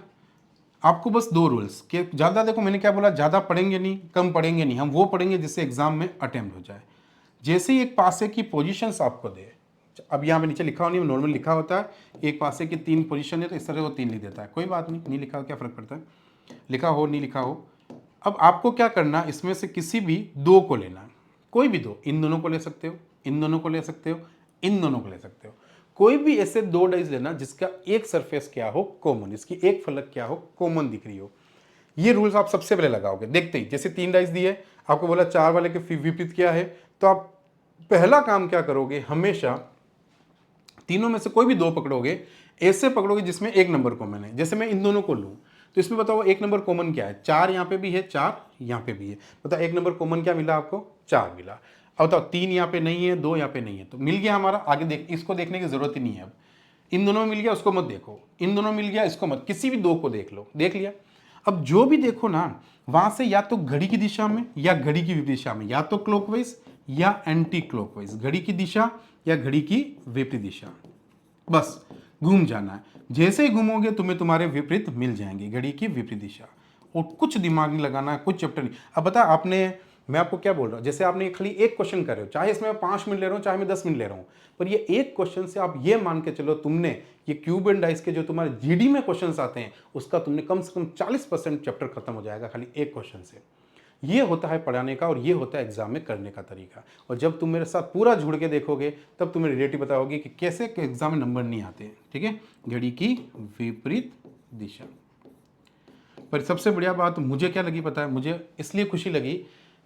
आपको बस 2 रूल्स कि ज़्यादा, देखो मैंने क्या बोला, ज़्यादा पढ़ेंगे नहीं, कम पढ़ेंगे नहीं, हम वो पढ़ेंगे जिससे एग्जाम में अटेम्प्ट हो जाए। जैसे ही एक पासे की पोजीशंस आपको दे, अब यहाँ पे नीचे लिखा हो नहीं, नॉर्मल लिखा होता है, एक पासे की 3 पोजीशन है तो इस तरह वो 3 लिख देता है, कोई बात नहीं, नहीं लिखा हो क्या फ़र्क पड़ता है, लिखा हो नहीं लिखा हो। अब आपको क्या करना, इसमें से किसी भी 2 को लेना है, कोई भी 2, इन दोनों को ले सकते हो, इन दोनों को ले सकते हो, इन दोनों को ले सकते हो, कोई भी ऐसे 2 डाइस लेना जिसका एक सरफेस क्या हो कॉमन, इसकी एक फलक क्या हो कॉमन दिख रही हो। ये रूल्स आप सबसे पहले लगाओगे, देखते ही जैसे 3 डाइस दिए, आपको बोला 4 वाले के विपरीत क्या है, तो आप पहला काम क्या करोगे, हमेशा तीनों में से कोई भी 2 पकड़ोगे, ऐसे पकड़ोगे जिसमें एक नंबर कॉमन है। जैसे मैं इन दोनों को लूं तो इसमें बताओ एक नंबर कॉमन क्या है, 4 यहाँ पे भी है, 4 यहाँ पे भी है, बताओ एक नंबर कॉमन क्या मिला आपको, 4 मिला। अब बताओ 3 यहाँ पे नहीं है, 2 यहाँ पे नहीं है, तो मिल गया हमारा, आगे देख, इसको देखने की जरूरत ही नहीं है। अब इन दोनों में मिल गया, उसको मत देखो, इन दोनों मिल गया, इसको मत, किसी भी 2 को देख लो, देख लिया। अब जो भी देखो ना, वहां से या तो घड़ी की दिशा में या घड़ी की विपरीत दिशा में, या तो क्लॉकवाइज या एंटी क्लॉकवाइज, घड़ी की दिशा या घड़ी की विपरीत दिशा, बस घूम जाना है। जैसे ही घूमोगे तुम्हें तुम्हारे विपरीत मिल जाएंगे, घड़ी की विपरीत दिशा, और कुछ दिमाग नहीं लगाना है, कुछ चैप्टर नहीं। अब बता, आपने, मैं आपको क्या बोल रहा हूँ, जैसे आपने खाली एक क्वेश्चन कर रहे हो, चाहे इसमें मैं 5 मिनट ले रहा हूँ, चाहे मैं 10 मिनट ले रहा हूँ, पर ये एक क्वेश्चन से आप ये मान के चलो, तुमने ये क्यूब एंड डाइस के जो तुम्हारे जीडी में क्वेश्चन आते हैं, उसका तुमने कम से कम 40% चैप्टर खत्म हो जाएगा खाली एक क्वेश्चन से। ये होता है पढ़ाने का और ये होता है एग्जाम में करने का तरीका। और जब तुम मेरे साथ पूरा जुड़ के देखोगे तब तुम्हें रिलेटिव बताओगे कि कैसे एग्जाम में नंबर नहीं आते। ठीक है, घड़ी की विपरीत दिशा। पर सबसे बढ़िया बात मुझे क्या लगी पता है, मुझे इसलिए खुशी लगी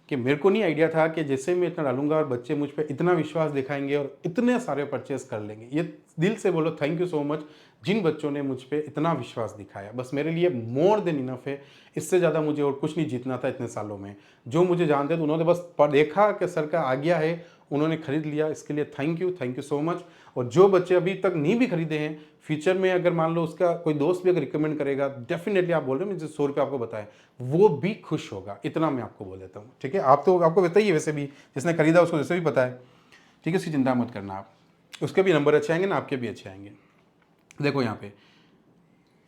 कि मेरे को नहीं आइडिया था कि जैसे मैं इतना डालूंगा और बच्चे मुझ पर इतना विश्वास दिखाएंगे और इतने सारे परचेज कर लेंगे। ये दिल से बोलो थैंक यू सो मच जिन बच्चों ने मुझ पर इतना विश्वास दिखाया। बस मेरे लिए मोर देन इनफ है, इससे ज़्यादा मुझे और कुछ नहीं जीतना था इतने सालों में। जो मुझे जानते थे उन्होंने बस देखा कि सर का आज्ञा है, उन्होंने खरीद लिया, इसके लिए थैंक यू सो मच। और जो बच्चे अभी तक नहीं भी खरीदे हैं, फ्यूचर में अगर मान लो उसका कोई दोस्त भी अगर रिकमेंड करेगा, डेफिनेटली आप बोल रहे हैं मुझे 100 रुपये आपको बताए, वो भी खुश होगा, इतना मैं आपको बोल देता हूँ। ठीक है, आप तो आपको बताइए, वैसे भी जिसने खरीदा उसको वैसे भी पता है। ठीक है, उसकी चिंता मत करना आप, उसके भी नंबर अच्छे आएंगे ना, आपके भी अच्छे आएंगे। देखो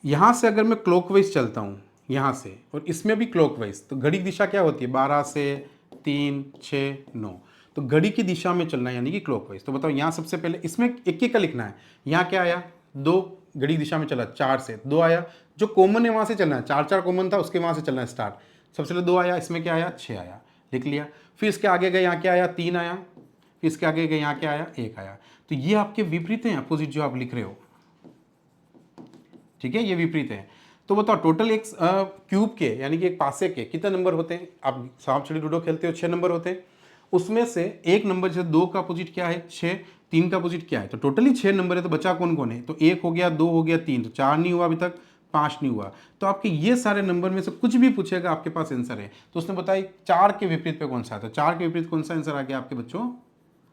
यहाँ से अगर मैं क्लॉकवाइज चलता हूँ यहाँ से, और इसमें भी क्लॉकवाइज, तो घड़ी की दिशा क्या होती है, 12 से 3 6 9, तो घड़ी की दिशा में चलना है यानी कि क्लॉकवाइज। तो बताओ यहाँ सबसे पहले इसमें एक एक का लिखना है। यहाँ क्या आया, 2, घड़ी की दिशा में चला, 4 से 2 आया, जो कॉमन है वहाँ से चलना है, 4 4 कॉमन था उसके वहाँ से चलना है स्टार्ट। सबसे पहले 2 आया, इसमें क्या आया, 6 आया, लिख लिया। फिर इसके आगे गए, यहाँ क्या आया, 3 आया, फिर इसके आगे गए, यहाँ क्या आया, 1 आया। तो ये आपके विपरीत हैं, अपोजिट जो आप लिख रहे हो। ठीक है, ये विपरीत है। तो बताओ टोटल एक क्यूब के यानी कि एक पासे के कितने नंबर होते हैं। आप सांप सीढ़ी लूडो खेलते हो, 6 नंबर होते हैं, उसमें से एक नंबर जैसे 2 का अपोजिट क्या है, 6, 3 का अपोजिट क्या है, तो टोटली 6 नंबर है। तो बचा कौन कौन है, तो 1 हो गया, 2 हो गया, 3, तो 4 नहीं हुआ अभी तक, 5 नहीं हुआ। तो आपके ये सारे नंबर में से कुछ भी पूछेगा आपके पास आंसर है। तो उसने बताया 4 के विपरीत पे कौन सा है, तो 4 के विपरीत कौन सा आंसर आ गया आपके बच्चों,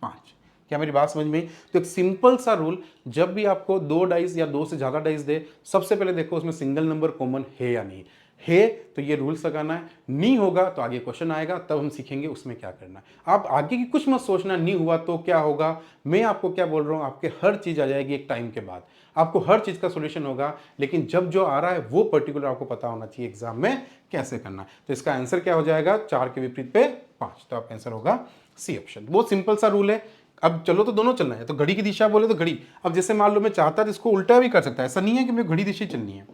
5। क्या मेरी बात समझ में आई। तो एक सिंपल सा रूल, जब भी आपको 2 डाइस या 2 से ज़्यादा डाइस दे, सबसे पहले देखो उसमें सिंगल नंबर कॉमन है या नहीं है, तो ये रूल्स लगाना है। नहीं होगा तो आगे क्वेश्चन आएगा, तब हम सीखेंगे उसमें क्या करना है। आप आगे की कुछ मत सोचना, नहीं हुआ तो क्या होगा। मैं आपको क्या बोल रहा हूँ, आपके हर चीज़ आ जाएगी एक टाइम के बाद, आपको हर चीज़ का सोल्यूशन होगा। लेकिन जब जो आ रहा है वो पर्टिकुलर आपको पता होना चाहिए एग्जाम में कैसे करना है। तो इसका आंसर क्या हो जाएगा, 4 के विपरीत पे 5, तो आपका आंसर होगा सी ऑप्शन। बहुत सिंपल सा रूल है। अब चलो तो दोनों चलना है, तो घड़ी की दिशा बोले तो घड़ी। अब जैसे मान लो मैं चाहता तो इसको उल्टा भी कर सकता है, ऐसा नहीं है कि मैं घड़ी दिशा चलनी है।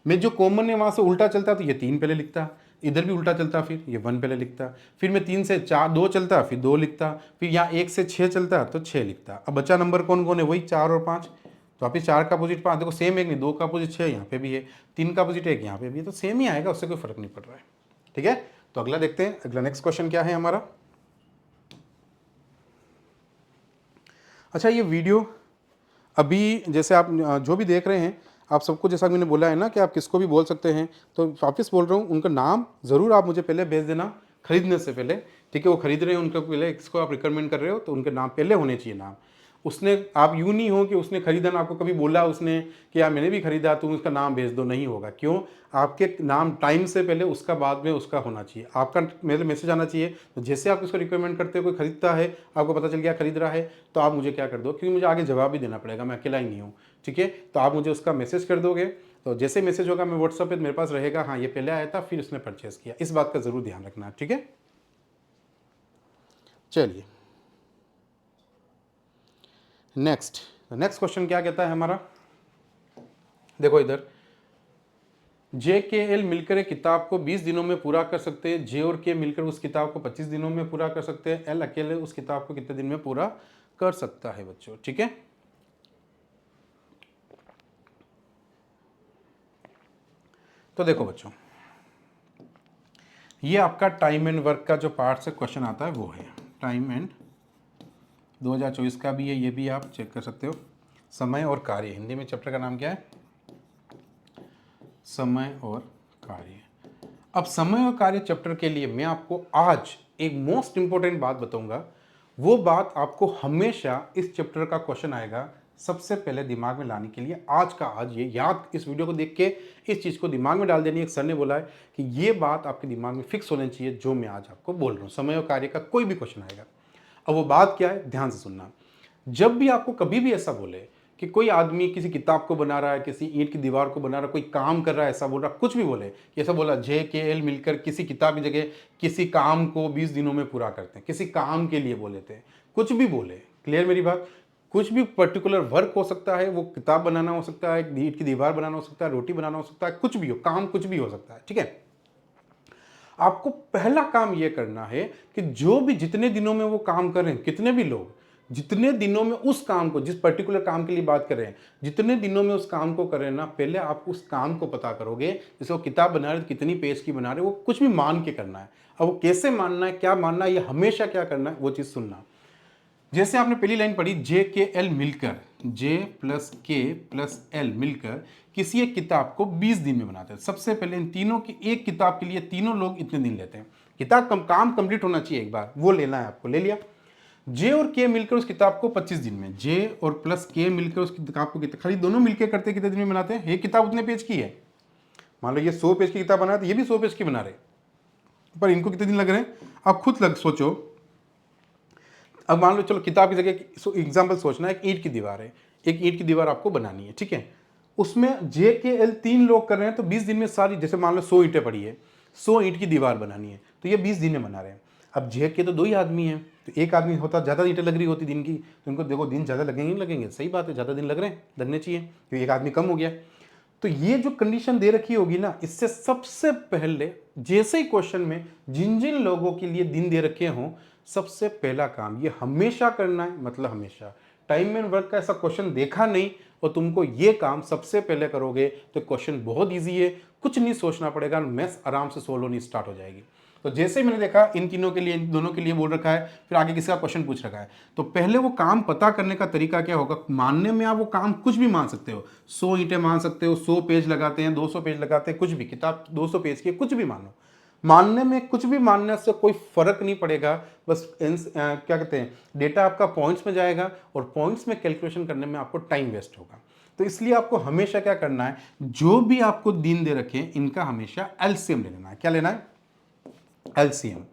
मैं जो कॉमन है वहां से उल्टा चलता तो ये 3 पहले लिखता, इधर भी उल्टा चलता फिर ये 1 पहले लिखता, फिर मैं 3 से 4 2 चलता फिर 2 लिखता, फिर यहाँ 1 से 6 चलता तो 6 लिखता। अब बचा नंबर कौन कौन है, वही 4 और 5। तो आप 4 का अपोजिट 5 देखो सेम, एक नहीं 2 का अपोजिट 6 यहाँ पे भी है, 3 का अपोजिट 1 यहाँ पे भी है, तो सेम ही आएगा, उससे कोई फर्क नहीं पड़ रहा है। ठीक है, तो अगला देखते हैं, अगला नेक्स्ट क्वेश्चन क्या है हमारा। अच्छा, ये वीडियो अभी जैसे आप जो भी देख रहे हैं, आप सबको जैसा मैंने बोला है ना कि आप किसको भी बोल सकते हैं, तो वापस बोल रहा हूँ, उनका नाम ज़रूर आप मुझे पहले भेज देना खरीदने से पहले, ठीक है। वो खरीद रहे हैं, उनका पहले किसको आप रिकमेंड कर रहे हो, तो उनके नाम पहले होने चाहिए नाम। उसने, आप यूँ नहीं हो कि उसने खरीदा ना, आपको कभी बोला उसने कि यार मैंने भी खरीदा, तुम उसका नाम भेज दो, नहीं होगा। क्यों? आपके नाम टाइम से पहले उसका, बाद में उसका होना चाहिए, आपका मेरे मैसेज आना चाहिए। तो जैसे आप उसको रिकमेंड करते हो, कोई खरीदता है, आपको पता चल गया खरीद रहा है, तो आप मुझे क्या कर दो, क्योंकि मुझे आगे जवाब भी देना पड़ेगा, मैं अकेला ही नहीं हूँ, ठीक है। तो आप मुझे उसका मैसेज कर दोगे, तो जैसे मैसेज होगा मैं व्हाट्सएप पे मेरे पास रहेगा, हाँ ये पहले आया था फिर उसने परचेस किया, इस बात का ज़रूर ध्यान रखना, ठीक है। चलिए नेक्स्ट क्वेश्चन क्या कहता है हमारा, देखो इधर, जे के एल मिलकर एक किताब को 20 दिनों में पूरा कर सकते हैं, जे और के मिलकर उस किताब को 25 दिनों में पूरा कर सकते हैं, एल अकेले उस किताब को कितने दिन में पूरा कर सकता है बच्चों, ठीक है। तो देखो बच्चों, ये आपका टाइम एंड वर्क का जो पार्ट से क्वेश्चन आता है वो है टाइम एंड 2024 का भी है, ये भी आप चेक कर सकते हो। समय और कार्य, हिंदी में चैप्टर का नाम क्या है, समय और कार्य। अब समय और कार्य चैप्टर के लिए मैं आपको आज एक मोस्ट इंपॉर्टेंट बात बताऊंगा। वो बात आपको हमेशा इस चैप्टर का क्वेश्चन आएगा, सबसे पहले दिमाग में लाने के लिए आज का आज ये याद, इस वीडियो को देख के इस चीज़ को दिमाग में डाल देनी। एक सर ने बोला है कि ये बात आपके दिमाग में फिक्स होनी चाहिए, जो मैं आज आपको बोल रहा हूँ। समय और कार्य का कोई भी क्वेश्चन आएगा, अब वो बात क्या है, ध्यान से सुनना। जब भी आपको कभी भी ऐसा बोले कि कोई आदमी किसी किताब को बना रहा है, किसी ईंट की दीवार को बना रहा है, कोई काम कर रहा है, ऐसा बोल रहा, कुछ भी बोले, ऐसा बोला जे के एल मिलकर किसी किताब की जगह किसी काम को 20 दिनों में पूरा करते हैं, किसी काम के लिए बोले थे, कुछ भी बोले, क्लियर मेरी बात। कुछ भी पर्टिकुलर वर्क हो सकता है, वो किताब बनाना हो सकता है, ईंट की दीवार बनाना हो सकता है, रोटी बनाना हो सकता है, कुछ भी हो, काम कुछ भी हो सकता है, ठीक है। आपको पहला काम यह करना है कि जो भी जितने दिनों में वो काम कर रहे हैं, कितने भी लोग जितने दिनों में उस काम को, जिस पर्टिकुलर काम के लिए बात कर रहे हैं, जितने दिनों में उस काम को कर रहे हैं ना, पहले आप उस काम को पता करोगे। जैसे वो किताब बना रहे, कितनी पेज की बना रहे, वो कुछ भी मान के करना है। अब वो कैसे मानना है, क्या मानना है, ये हमेशा क्या करना है, वो चीज़ सुनना। जैसे आपने पहली लाइन पढ़ी, जे के एल मिलकर, जे प्लस के प्लस एल मिलकर किसी एक किताब को 20 दिन में बनाते हैं। सबसे पहले इन तीनों की, एक किताब के लिए तीनों लोग इतने दिन लेते हैं, किताब काम कंप्लीट होना चाहिए एक बार, वो लेना है आपको, ले लिया। जे और के मिलकर उस किताब को 25 दिन में, जे और प्लस के मिलकर उस किताब को, खाली दोनों मिलकर करते कितने दिन में बनाते हैं। ये किताब उतने पेज की है, मान लो ये 100 पेज की किताब बना रहे, तो ये भी 100 पेज की बना रहे, पर इनको कितने दिन लग रहे हैं, आप खुद सोचो। अब मान लो, चलो किताब की जगह एग्जाम्पल सोचना, एक ईंट की दीवार है, एक ईंट की दीवार आपको बनानी है, ठीक है। उसमें जे के एल 3 लोग कर रहे हैं, तो 20 दिन में सारी, जैसे मान लो 100 ईंटें पड़ी है, 100 ईंट की दीवार बनानी है, तो ये 20 दिन में बना रहे हैं। अब जे के तो 2 ही आदमी हैं, तो एक आदमी होता, ज़्यादा ईंटें लग रही होती दिन की, तो उनको देखो दिन ज़्यादा लगेंगे नहीं लगेंगे, सही बात है, ज़्यादा दिन लग रहे हैं, लगने चाहिए, क्योंकि एक आदमी कम हो गया। तो ये जो कंडीशन दे रखी होगी ना, इससे सबसे पहले जैसे ही क्वेश्चन में जिन जिन लोगों के लिए दिन दे रखे हों, सबसे पहला काम ये हमेशा करना है, मतलब हमेशा। टाइम एंड वर्क का ऐसा क्वेश्चन देखा नहीं और तुमको ये काम सबसे पहले करोगे तो क्वेश्चन बहुत इजी है, कुछ नहीं सोचना पड़ेगा, मैथ्स आराम से सोल्व होनी स्टार्ट हो जाएगी। तो जैसे ही मैंने देखा इन तीनों के लिए, इन दोनों के लिए बोल रखा है, फिर आगे किसी का क्वेश्चन पूछ रखा है, तो पहले वो काम पता करने का तरीका क्या होगा। मानने में आप वो काम कुछ भी मान सकते हो, 100 ईंटें मान सकते हो, 100 पेज लगाते हैं, 200 पेज लगाते हैं, कुछ भी, किताब 200 पेज की, कुछ भी मानो। मानने में कुछ भी मानने से कोई फर्क नहीं पड़ेगा, बस क्या कहते हैं, डेटा आपका पॉइंट्स में जाएगा और पॉइंट्स में कैलकुलेशन करने में आपको टाइम वेस्ट होगा। तो इसलिए आपको हमेशा क्या करना है, जो भी आपको दिन दे रखे इनका हमेशा एलसीएम ले लेना है। क्या लेना है, एलसीएम,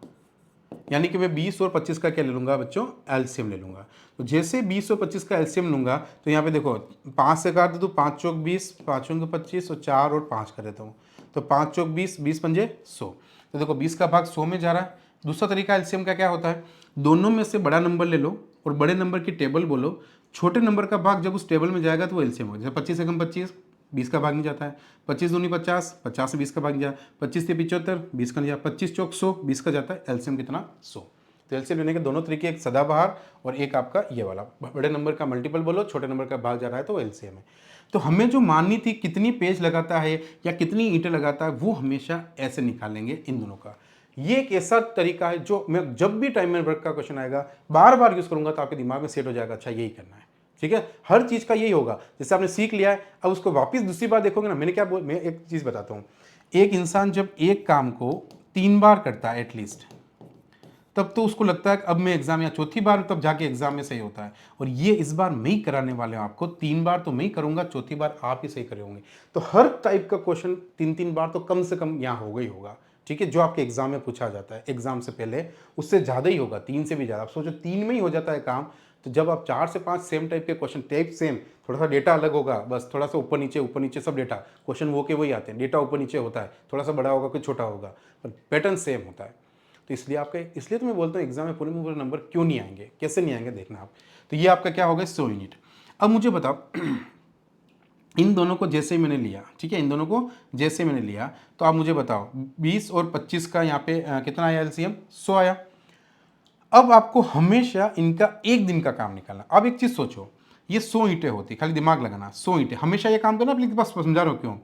यानी कि मैं 20 और 25 का क्या ले लूंगा बच्चों, एलसीएम ले लूंगा। तो जैसे 20 और 25 का एलसीएम लूंगा, तो यहाँ पे देखो 5 से काट दो, 5 चौक 20, 5 चौक 25 और 4 और 5 कर देता हूँ, तो 5 चौक 20, 20 पंजे 100। तो देखो 20 का भाग 100 में जा रहा है। दूसरा तरीका एलसीएम का क्या होता है, दोनों में से बड़ा नंबर ले लो और बड़े नंबर की टेबल बोलो, छोटे नंबर का भाग जब उस टेबल में जाएगा तो वो एलसीएम होगा। जैसे 25 से कम 25, 20 का भाग नहीं जाता है, 25 दूनी 50, 50 से 20 का भाग नहीं जाता, 25 से 75, 20 का नहीं जाता, 25 चौक 100, 20 का जाता है, एलसीएम कितना, 100। तो एलसीएम लेने के दोनों तरीके, एक सदाबहार और एक आपका ये वाला, बड़े नंबर का मल्टीपल बोलो, छोटे नंबर का भाग जा रहा है तो एलसीएम है। तो हमें जो माननी थी कितनी पेज लगाता है या कितनी ईंटें लगाता है, वो हमेशा ऐसे निकालेंगे इन दोनों का। ये एक ऐसा तरीका है जो मैं जब भी टाइम एंड वर्क का क्वेश्चन आएगा बार बार यूज करूंगा तो आपके दिमाग में सेट हो जाएगा, अच्छा यही करना है, ठीक है, हर चीज़ का यही होगा। जैसे आपने सीख लिया है, अब उसको वापस दूसरी बार देखोगे ना, मैं एक चीज़ बताता हूँ, एक इंसान जब एक काम को 3 बार करता है एटलीस्ट, तब तो उसको लगता है कि अब मैं एग्जाम, या चौथी बार तब जाके एग्जाम में सही होता है। और ये इस बार मैं ही कराने वाले हूँ आपको, 3 बार तो मैं ही करूंगा, चौथी बार आप ही सही करोगे। तो हर टाइप का क्वेश्चन 3-3 बार तो कम से कम यहाँ होगा ही होगा, ठीक है, जो आपके एग्जाम में पूछा जाता है एग्जाम से पहले, उससे ज़्यादा ही होगा, 3 से भी ज़्यादा। आप सोचो 3 में ही हो जाता है काम, तो जब आप 4 से 5 सेम टाइप के क्वेश्चन, टाइप सेम, थोड़ा सा डेटा अलग होगा, बस थोड़ा सा ऊपर नीचे सब डेटा, क्वेश्चन वो के वही आते हैं, डेटा ऊपर नीचे होता है, थोड़ा सा बड़ा होगा कोई छोटा होगा, पर पैटर्न सेम होता है। तो इसलिए तो मैं बोलता हूँ एग्जाम में पूरे में पूरे नंबर क्यों नहीं आएंगे, कैसे नहीं आएंगे, देखना आप। तो ये आपका क्या होगा, 100 यूनिट। अब मुझे बताओ इन दोनों को जैसे ही मैंने लिया, ठीक है, इन दोनों को जैसे मैंने लिया, तो आप मुझे बताओ 20 और 25 का यहाँ पे कितना आया एलसीएम, 100 आया। अब आपको हमेशा इनका एक दिन का काम निकालना। अब एक चीज़ सोचो, ये 100 ईंटें होती, खाली दिमाग लगाना, 100 ईंटें हमेशा ये काम करना, अपने पास समझा रहा हूँ क्यों।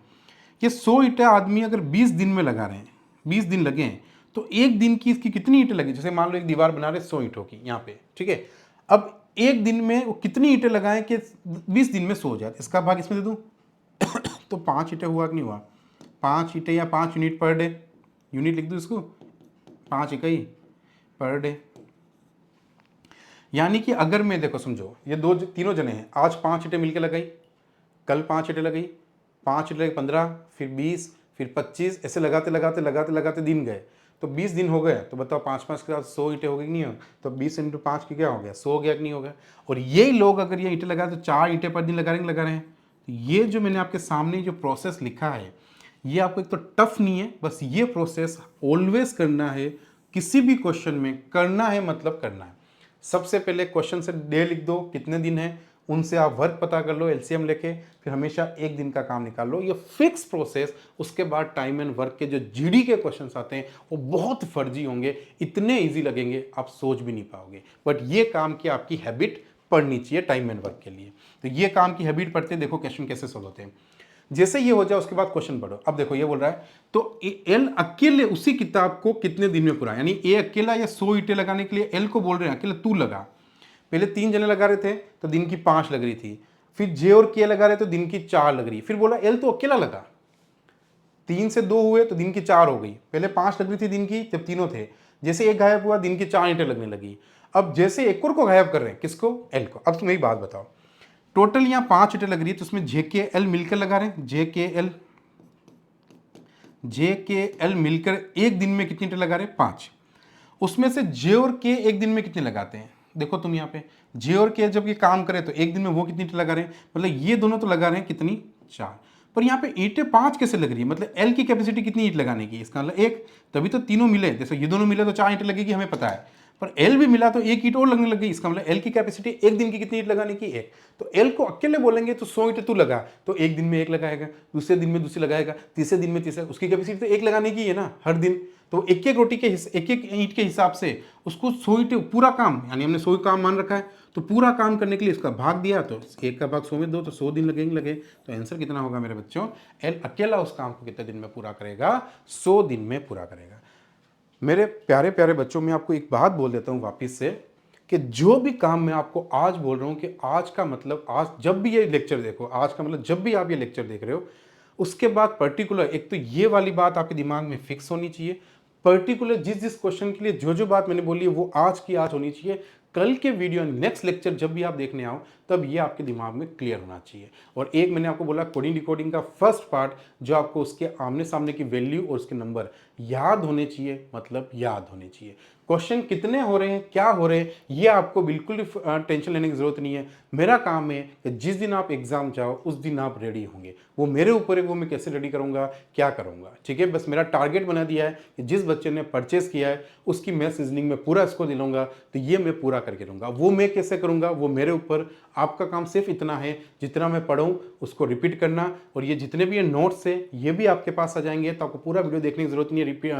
ये 100 ईंटें आदमी अगर 20 दिन में लगा रहे हैं, 20 दिन लगे हैं, तो एक दिन की इसकी कितनी ईंटें लगी। जैसे मान लो एक दीवार बना रहे 100 ईंटों की यहाँ पे, ठीक है, अब एक दिन में वो कितनी ईंटें लगाएं कि 20 दिन में 100 हो जाए, इसका भाग इसमें दे दूँ तो 5 ईंटें हुआ कि नहीं हुआ, 5 ईंटें या 5 यूनिट पर डे, यूनिट लिख दूँ इसको, 5 इकाई पर डे। यानी कि अगर मैं, देखो समझो, ये तीनों जने हैं, आज 5 ईंटें मिलकर लगाई, कल 5 ईंटें लगाई, 5 ईंटें 15, फिर 20, फिर 25, ऐसे लगाते लगाते लगाते लगाते दिन गए, तो 20 दिन हो गए। तो बताओ 5-5 के साथ 100 ईंटें हो गई नहीं हो, तो 20 × 5 की क्या हो गया, 100 हो गया कि नहीं होगा। और यही लोग अगर ये ईंटें लगाए तो 4 ईंटें पर दिन लगा रहे हैं। तो ये जो मैंने आपके सामने जो प्रोसेस लिखा है, ये आपको एक तो टफ नहीं है, बस ये प्रोसेस ऑलवेज करना है, किसी भी क्वेश्चन में करना है, मतलब करना है। सबसे पहले क्वेश्चन से डे लिख दो, कितने दिन है, उनसे आप वर्क पता कर लो एलसीएम लेके, फिर हमेशा एक दिन का काम निकाल लो, ये फिक्स प्रोसेस। उसके बाद टाइम एंड वर्क के जो जीडी के क्वेश्चंस आते हैं वो बहुत फर्जी होंगे, इतने इजी लगेंगे आप सोच भी नहीं पाओगे, बट ये काम की आपकी हैबिट पढ़नी चाहिए टाइम एंड वर्क के लिए। तो ये काम की हैबिट पढ़ते देखो क्वेश्चन कैसे सोल्व होते हैं। जैसे ये हो जाए उसके बाद क्वेश्चन पढ़ो। अब देखो ये बोल रहा है, तो एल अकेले उसी किताब को कितने दिन में पूरा, यानी ए अकेला या 100 ईंटें लगाने के लिए एल को बोल रहे हैं अकेला तू लगा। पहले 3 जने लगा रहे थे तो दिन की 5 लग रही थी, फिर जे और के लगा रहे तो दिन की 4 लग रही, फिर बोला एल तो अकेला लगा, 3 से 2 हुए तो दिन की 4 हो गई, पहले 5 लग रही थी दिन की जब तीनों थे, जैसे एक गायब हुआ दिन की 4 ईंटें लगने लगी। अब जैसे एक और को गायब कर रहे हैं, किसको, एल को। अब तुम एक बात बताओ, टोटल यहाँ 5 ईंटें लग रही है, तो उसमें जे के एल मिलकर लगा रहे हैं, जे के एल मिलकर एक दिन में कितनी ईंटें लगा रहे हैं, 5। उसमें से जे और के एक दिन में कितने लगाते हैं, देखो तुम यहाँ पे जे और के जब ये काम करे तो एक दिन में वो कितनी ईंटें लगा रहे हैं, मतलब ये दोनों तो लगा रहे हैं कितनी, 4। पर यहाँ पे ईंटें 5 कैसे लग रही है, मतलब एल की कैपेसिटी कितनी ईंट लगाने की, इसका मतलब 1, तभी तो तीनों मिले, जैसे ये दोनों मिले तो 4 ईंटें लगेगी हमें पता है, पर एल भी मिला तो 1 ईंट और लगने लग गई, इसका मतलब एल की कैपेसिटी एक दिन की कितनी ईंट लगाने की, 1। तो एल को अकेले बोलेंगे तो 100 ईंटें तू लगा, तो एक दिन में 1 लगाएगा, दूसरे दिन में दूसरी लगाएगा, तीसरे दिन में तीसरा, उसकी कैपेसिटी तो 1 लगाने की है ना हर दिन। तो एक एक रोटी के एक एक ईंट के हिसाब से उसको 100 ईंटें पूरा काम, यानी हमने 100 काम मान रखा है, तो पूरा काम करने के लिए इसका भाग दिया, तो 1 का भाग 100 में दो, तो 100 दिन लगे। तो आंसर कितना होगा मेरे बच्चों, एल अकेला उस काम को कितने दिन में पूरा करेगा, 100 दिन में पूरा करेगा। मेरे प्यारे प्यारे बच्चों, मैं आपको एक बात बोल देता हूँ वापिस से, कि जो भी काम मैं आपको आज बोल रहा हूँ, कि आज का मतलब आज जब भी ये लेक्चर देखो, आज का मतलब जब भी आप ये लेक्चर देख रहे हो, उसके बाद पर्टिकुलर एक तो ये वाली बात आपके दिमाग में फिक्स होनी चाहिए, पर्टिकुलर जिस क्वेश्चन के लिए जो बात मैंने बोली है वो आज की आज होनी चाहिए। कल के वीडियो नेक्स्ट लेक्चर जब भी आप देखने आओ तब ये आपके दिमाग में क्लियर होना चाहिए। और एक मैंने आपको बोला कोडिंग डिकोडिंग का फर्स्ट पार्ट, जो आपको उसके आमने सामने की वैल्यू और उसके नंबर याद होने चाहिए, मतलब याद होने चाहिए। क्वेश्चन कितने हो रहे हैं, क्या हो रहे हैं, ये आपको बिल्कुल टेंशन लेने की जरूरत नहीं है। मेरा काम है कि जिस दिन आप एग्जाम जाओ उस दिन आप रेडी होंगे, वो मेरे ऊपर है, वो मैं कैसे रेडी करूंगा, क्या करूंगा, ठीक है। बस मेरा टारगेट बना दिया है कि जिस बच्चे ने परचेस किया है उसकी मैथ्स रीजनिंग में पूरा स्कोर दिलाऊंगा, तो ये मैं पूरा करके दूंगा। वो मैं कैसे करूंगा वो मेरे ऊपर, आपका काम सिर्फ इतना है जितना मैं पढ़ूं उसको रिपीट करना, और ये जितने भी ये नोट्स है ये भी आपके पास आ जाएंगे, तो आपको पूरा वीडियो देखने की जरूरत नहीं है क्या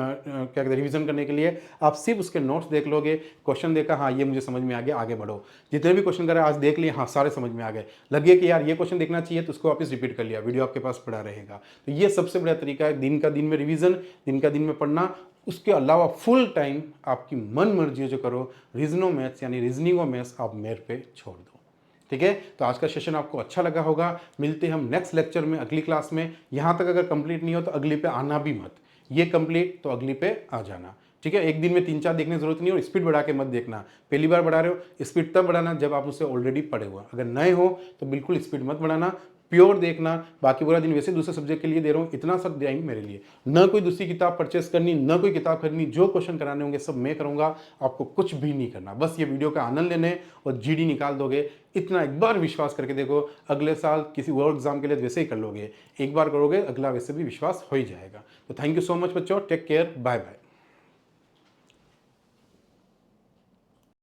कहते हैं रिवीजन करने के लिए। आप सिर्फ उसके नोट्स देख लोगे, क्वेश्चन देखा, हाँ ये मुझे समझ में आ गया, आगे बढ़ो। जितने भी क्वेश्चन करे आज देख लिए, हाँ सारे समझ में आ गए, लगे कि यार ये क्वेश्चन देखना चाहिए, तो उसको वापस रिपीट कर लिया, वीडियो आपके पास पड़ा रहेगा। तो ये सबसे बड़ा तरीका है, दिन का दिन में रिवीजन, दिन का दिन में पढ़ना। उसके अलावा फुल टाइम आपकी मन मर्जी जो करो, रीजनो मैथ्स यानी रीजनिंग और मैथ्स आप मेरे पे छोड़ दो, ठीक है, तो आज का सेशन आपको अच्छा लगा होगा। मिलते हैं हम नेक्स्ट लेक्चर में, अगली क्लास में। यहाँ तक अगर कंप्लीट नहीं हो तो अगली पे आना भी मत, ये कंप्लीट तो अगली पे आ जाना। ठीक है, एक दिन में 3-4 देखने की जरूरत नहीं, और स्पीड बढ़ा के मत देखना। पहली बार बढ़ा रहे हो, स्पीड तब बढ़ाना जब आप उससे ऑलरेडी पढ़े हुआ। अगर नए हो तो बिल्कुल स्पीड मत बढ़ाना, प्योर देखना। बाकी पूरा दिन वैसे दूसरे सब्जेक्ट के लिए दे रहा हूँ, इतना सब टाइम मेरे लिए। न कोई दूसरी किताब परचेस करनी, न कोई किताब खरीदनी, जो क्वेश्चन कराने होंगे सब मैं करूँगा। आपको कुछ भी नहीं करना, बस ये वीडियो का आनंद लेने और जीडी निकाल दोगे। इतना एक बार विश्वास करके देखो, अगले साल किसी और एग्जाम के लिए वैसे ही कर लोगे। एक बार करोगे, अगला वैसे भी विश्वास हो ही जाएगा। तो थैंक यू सो मच बच्चों, टेक केयर, बाय बाय।